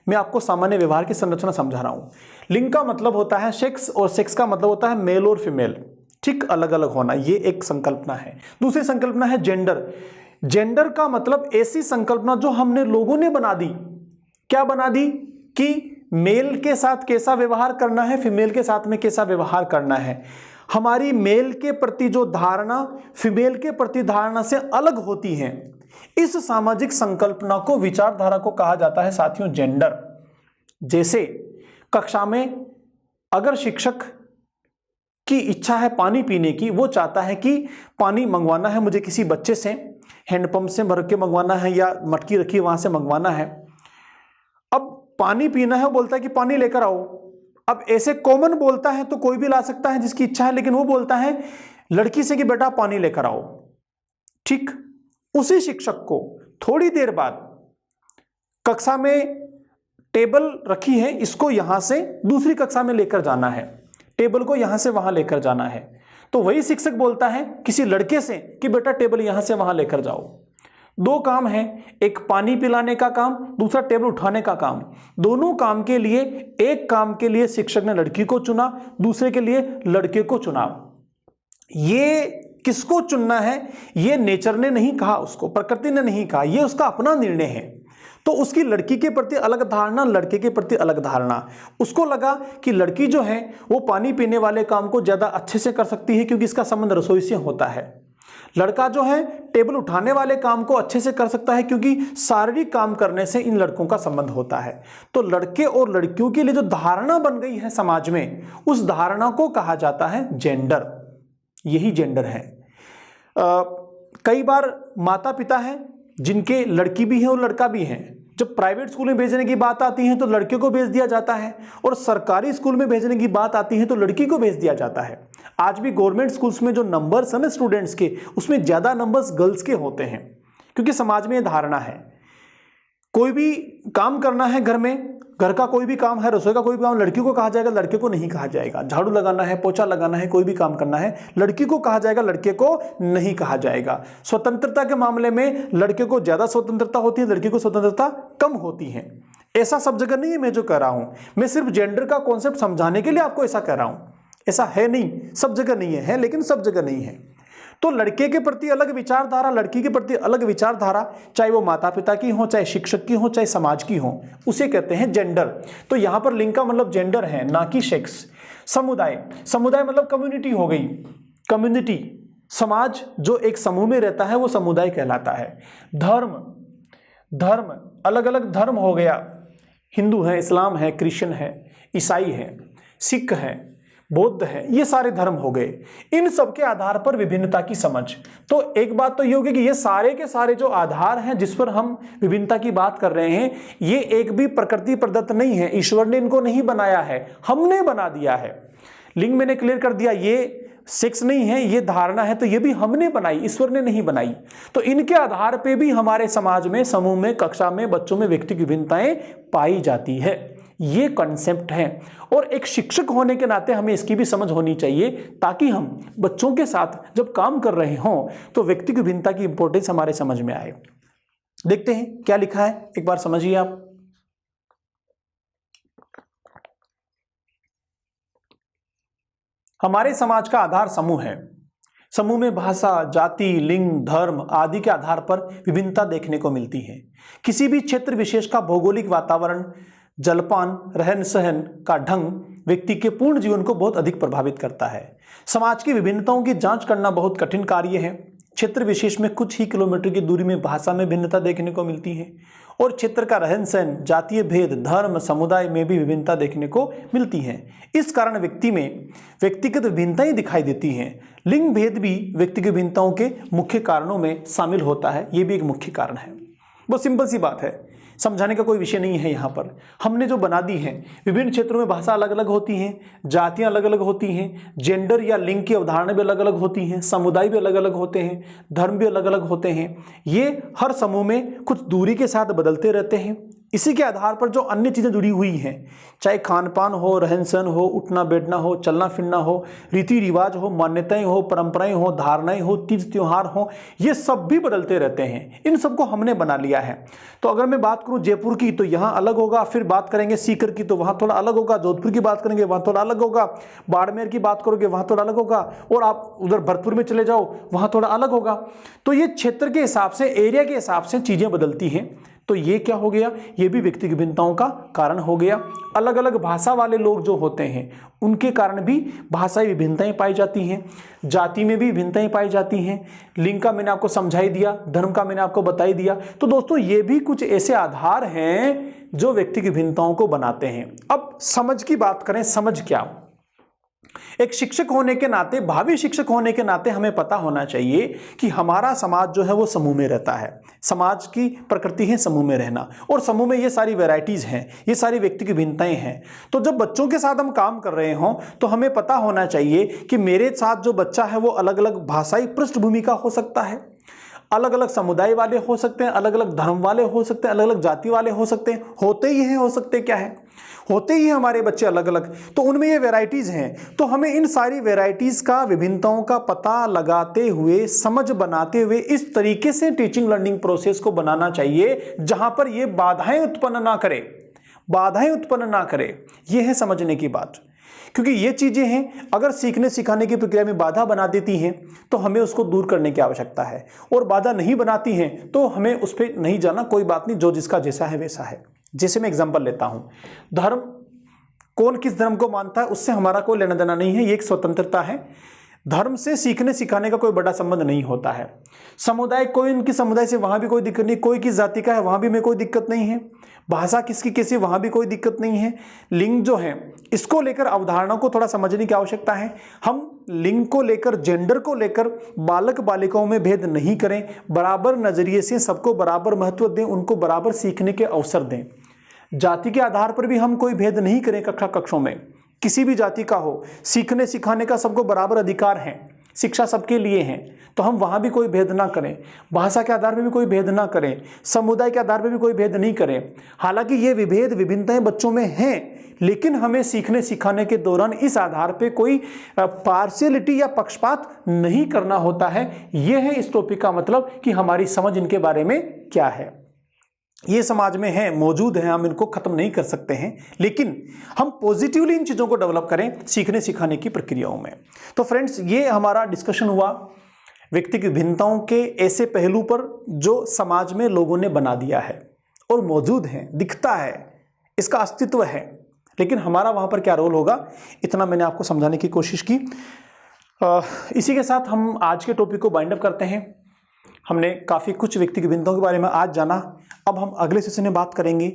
मैं आपको सामान्य व्यवहार की संरचना समझा रहा हूं। लिंग का मतलब होता है सेक्स और सेक्स का मतलब होता है मेल और फीमेल, ठीक अलग अलग होना, ये एक संकल्पना है। दूसरी संकल्पना है जेंडर। जेंडर का मतलब ऐसी संकल्पना जो हमने लोगों ने बना दी। क्या बना दी? कि मेल के साथ कैसा व्यवहार करना है, फीमेल के साथ में कैसा व्यवहार करना है। हमारी मेल के प्रति जो धारणा फीमेल के प्रति धारणा से अलग होती है, इस सामाजिक संकल्पना को, विचारधारा को कहा जाता है साथियों जेंडर। जैसे कक्षा में अगर शिक्षक की इच्छा है पानी पीने की, वो चाहता है कि पानी मंगवाना है मुझे किसी बच्चे से, हैंडपंप से भर के मंगवाना है या मटकी रखी वहां से मंगवाना है। अब पानी पीना है, वो बोलता है कि पानी लेकर आओ। अब ऐसे कॉमन बोलता है तो कोई भी ला सकता है जिसकी इच्छा है, लेकिन वो बोलता है लड़की से कि बेटा पानी लेकर आओ। ठीक उसी शिक्षक को थोड़ी देर बाद कक्षा में टेबल रखी है, इसको यहां से दूसरी कक्षा में लेकर जाना है, टेबल को यहां से वहां लेकर जाना है। तो वही शिक्षक बोलता है किसी लड़के से कि बेटा टेबल यहां से वहां लेकर जाओ। दो काम है, एक पानी पिलाने का काम, दूसरा टेबल उठाने का काम। दोनों काम के लिए, एक काम के लिए शिक्षक ने लड़की को चुना, दूसरे के लिए लड़के को चुना। ये किसको चुनना है ये नेचर ने नहीं कहा, उसको प्रकृति ने नहीं कहा, ये उसका अपना निर्णय है। तो उसकी लड़की के प्रति अलग धारणा, लड़के के प्रति अलग धारणा। उसको लगा कि लड़की जो है वो पानी पीने वाले काम को ज्यादा अच्छे से कर सकती है क्योंकि इसका संबंध रसोई से होता है। लड़का जो है टेबल उठाने वाले काम को अच्छे से कर सकता है क्योंकि शारीरिक काम करने से इन लड़कों का संबंध होता है। तो लड़के और लड़कियों के लिए जो धारणा बन गई है समाज में, उस धारणा को कहा जाता है जेंडर। यही जेंडर है। कई बार माता पिता हैं जिनके लड़की भी है और लड़का भी है। जब प्राइवेट स्कूल में भेजने की बात आती है तो लड़के को भेज दिया जाता है, और सरकारी स्कूल में भेजने की बात आती है तो लड़की को भेज दिया जाता है। आज भी गवर्नमेंट स्कूल्स में जो नंबर्स हैं स्टूडेंट्स के, उसमें ज्यादा नंबर्स गर्ल्स के होते हैं क्योंकि समाज में यह धारणा है। कोई भी काम करना है घर में, घर का कोई भी काम है, रसोई का कोई भी काम, लड़की को कहा जाएगा, लड़के को नहीं कहा जाएगा। झाड़ू लगाना है, पोछा लगाना है, कोई भी काम करना है, लड़की को कहा जाएगा, लड़के को नहीं कहा जाएगा। स्वतंत्रता के मामले में लड़के को ज्यादा स्वतंत्रता होती है, लड़की को स्वतंत्रता कम होती है। ऐसा सब जगह नहीं है मैं जो कह रहा हूं, मैं सिर्फ जेंडर का कॉन्सेप्ट समझाने के लिए आपको ऐसा कह रहा हूं। ऐसा है नहीं, सब जगह नहीं है, लेकिन सब जगह नहीं है। तो लड़के के प्रति अलग विचारधारा, लड़की के प्रति अलग विचारधारा, चाहे वो माता पिता की हो, चाहे शिक्षक की हो, चाहे समाज की हो, उसे कहते हैं जेंडर। तो यहां पर लिंग का मतलब जेंडर है, ना कि सेक्स। समुदाय, समुदाय मतलब कम्युनिटी हो गई, कम्युनिटी, समाज जो एक समूह में रहता है वो समुदाय कहलाता है। धर्म, धर्म अलग अलग धर्म हो गया, हिंदू है, इस्लाम है, क्रिश्चियन है, ईसाई है, सिख है, बौद्ध है, ये सारे धर्म हो गए। इन सब के आधार पर विभिन्नता की समझ। तो एक बात तो ये होगी कि ये सारे के सारे जो आधार हैं जिस पर हम विभिन्नता की बात कर रहे हैं, ये एक भी प्रकृति प्रदत्त नहीं है, ईश्वर ने इनको नहीं बनाया है, हमने बना दिया है। लिंग मैंने क्लियर कर दिया, ये सेक्स नहीं है, ये धारणा है, तो ये भी हमने बनाई, ईश्वर ने नहीं बनाई। तो इनके आधार पे भी हमारे समाज में, समूह में, कक्षा में, बच्चों में व्यक्तिगत विभिन्नताएं पाई जाती है। ये कॉन्सेप्ट है और एक शिक्षक होने के नाते हमें इसकी भी समझ होनी चाहिए, ताकि हम बच्चों के साथ जब काम कर रहे हों तो व्यक्तिगत विभिन्नता की इंपॉर्टेंस हमारे समझ में आए। देखते हैं क्या लिखा है, एक बार समझिए आप। हमारे समाज का आधार समूह है। समूह में भाषा, जाति, लिंग, धर्म आदि के आधार पर विभिन्नता देखने को मिलती है। किसी भी क्षेत्र विशेष का भौगोलिक वातावरण, जलपान, रहन सहन का ढंग व्यक्ति के पूर्ण जीवन को बहुत अधिक प्रभावित करता है। समाज की विभिन्नताओं की जांच करना बहुत कठिन कार्य है। क्षेत्र विशेष में कुछ ही किलोमीटर की दूरी में भाषा में भिन्नता देखने को मिलती है और क्षेत्र का रहन सहन, जातीय भेद, धर्म, समुदाय में भी विभिन्नता देखने को मिलती है। इस कारण व्यक्ति में व्यक्तिगत विभिन्नताएं दिखाई देती हैं। लिंग भेद भी व्यक्तिगत विभिन्नताओं के मुख्य कारणों में शामिल होता है, ये भी एक मुख्य कारण है। बहुत सिंपल सी बात है, समझाने का कोई विषय नहीं है। यहाँ पर हमने जो बना दी है, विभिन्न क्षेत्रों में भाषा अलग अलग होती हैं, जातियां अलग अलग होती हैं, जेंडर या लिंग की अवधारणा भी अलग अलग होती हैं, समुदाय भी अलग अलग होते हैं, धर्म भी अलग अलग होते हैं। ये हर समूह में कुछ दूरी के साथ बदलते रहते हैं। इसी के आधार पर जो अन्य चीज़ें जुड़ी हुई हैं, चाहे खान पान हो, रहन सहन हो, उठना बैठना हो, चलना फिरना हो, रीति रिवाज हो, मान्यताएं हो, परंपराएं हो, धारणाएं हो, तीज त्योहार हो, ये सब भी बदलते रहते हैं। इन सबको हमने बना लिया है। तो अगर मैं बात करूं जयपुर की तो यहाँ अलग होगा, फिर बात करेंगे सीकर की तो वहाँ थोड़ा अलग होगा, जोधपुर की बात करेंगे वहाँ थोड़ा अलग होगा, बाड़मेर की बात करोगे वहाँ थोड़ा अलग होगा, और आप उधर भरतपुर में चले जाओ वहाँ थोड़ा अलग होगा। तो ये क्षेत्र के हिसाब से, एरिया के हिसाब से चीज़ें बदलती हैं। तो ये क्या हो गया, ये भी व्यक्तिगत विभिन्नताओं का कारण हो गया। अलग अलग भाषा वाले लोग जो होते हैं उनके कारण भी भाषाई विभिन्नताएं पाई जाती हैं, जाति में भी विभिन्नताएं पाई जाती हैं। लिंग का मैंने आपको समझाई दिया, धर्म का मैंने आपको बताई दिया। तो दोस्तों ये भी कुछ ऐसे आधार हैं जो व्यक्तिगत विभिन्नताओं को बनाते हैं। अब समझ की बात करें, समझ क्या, एक शिक्षक होने के नाते, भावी शिक्षक होने के नाते हमें पता होना चाहिए कि हमारा समाज जो है वो समूह में रहता है। समाज की प्रकृति है समूह में रहना, और समूह में ये सारी वैरायटीज हैं, ये सारी व्यक्तिगत भिन्नताएं हैं। तो जब बच्चों के साथ हम काम कर रहे हों तो हमें पता होना चाहिए कि मेरे साथ जो बच्चा है वो अलग अलग भाषाई पृष्ठभूमि का हो सकता है, अलग अलग समुदाय वाले हो सकते हैं, अलग अलग धर्म वाले हो सकते हैं, अलग अलग जाति वाले हो सकते हैं, होते ही हैं, हो सकते क्या है, होते ही हमारे बच्चे अलग अलग। तो उनमें ये वैरायटीज हैं। तो हमें इन सारी वैरायटीज का, विभिन्नताओं का पता लगाते हुए, समझ बनाते हुए इस तरीके से टीचिंग लर्निंग प्रोसेस को बनाना चाहिए जहां पर ये बाधाएं उत्पन्न ना करे, बाधाएं उत्पन्न ना करे। ये है समझने की बात। क्योंकि ये चीजें हैं, अगर सीखने सिखाने की प्रक्रिया में बाधा बना देती हैं तो हमें उसको दूर करने की आवश्यकता है, और बाधा नहीं बनाती हैं तो हमें उस पर नहीं जाना, कोई बात नहीं, जो जिसका जैसा है वैसा है। जैसे मैं एग्जांपल लेता हूं, धर्म, कौन किस धर्म को मानता है उससे हमारा कोई लेना देना नहीं है, ये एक स्वतंत्रता है। धर्म से सीखने सिखाने का कोई बड़ा संबंध नहीं होता है। समुदाय, कोई उनकी समुदाय से वहां भी कोई दिक्कत नहीं, कोई किस जाति का है वहां भी में कोई दिक्कत नहीं है, भाषा किसकी कैसी वहां भी कोई दिक्कत नहीं है। लिंग जो है, इसको लेकर अवधारणा को थोड़ा समझने की आवश्यकता है। हम लिंग को लेकर, जेंडर को लेकर बालक बालिकाओं में भेद नहीं करें, बराबर नजरिए से सबको बराबर महत्व दें, उनको बराबर सीखने के अवसर दें। जाति के आधार पर भी हम कोई भेद नहीं करें कक्षों में, किसी भी जाति का हो, सीखने सिखाने का सबको बराबर अधिकार है, शिक्षा सबके लिए है, तो हम वहां भी कोई भेद ना करें। भाषा के आधार पर भी कोई भेद ना करें, समुदाय के आधार पर भी कोई भेद नहीं करें। हालांकि ये विभेद, विभिन्नताएं बच्चों में हैं, लेकिन हमें सीखने सिखाने के दौरान इस आधार पे कोई पार्शियलिटी या पक्षपात नहीं करना होता है। यह है इस टॉपिक का मतलब कि हमारी समझ इनके बारे में क्या है। ये समाज में है, मौजूद है, हम इनको खत्म नहीं कर सकते हैं, लेकिन हम पॉजिटिवली इन चीज़ों को डेवलप करें सीखने सिखाने की प्रक्रियाओं में। तो फ्रेंड्स, ये हमारा डिस्कशन हुआ व्यक्ति की भिन्नताओं के ऐसे पहलू पर जो समाज में लोगों ने बना दिया है और मौजूद है, दिखता है, इसका अस्तित्व है, लेकिन हमारा वहाँ पर क्या रोल होगा, इतना मैंने आपको समझाने की कोशिश की। इसी के साथ हम आज के टॉपिक को बाइंड अप करते हैं। हमने काफ़ी कुछ व्यक्ति की भिन्नताओं के बारे में आज जाना। अब हम अगले सेशन में बात करेंगे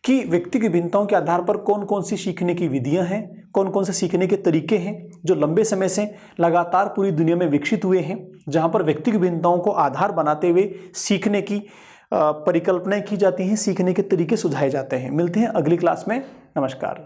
कि व्यक्ति की भिन्नताओं के आधार पर कौन कौन सी सीखने की विधियां हैं, कौन कौन से सीखने के तरीके हैं जो लंबे समय से लगातार पूरी दुनिया में विकसित हुए हैं, जहां पर व्यक्ति की भिन्नताओं को आधार बनाते हुए सीखने की परिकल्पनाएं की जाती हैं, सीखने के तरीके सुझाए जाते हैं। मिलते हैं अगली क्लास में। नमस्कार।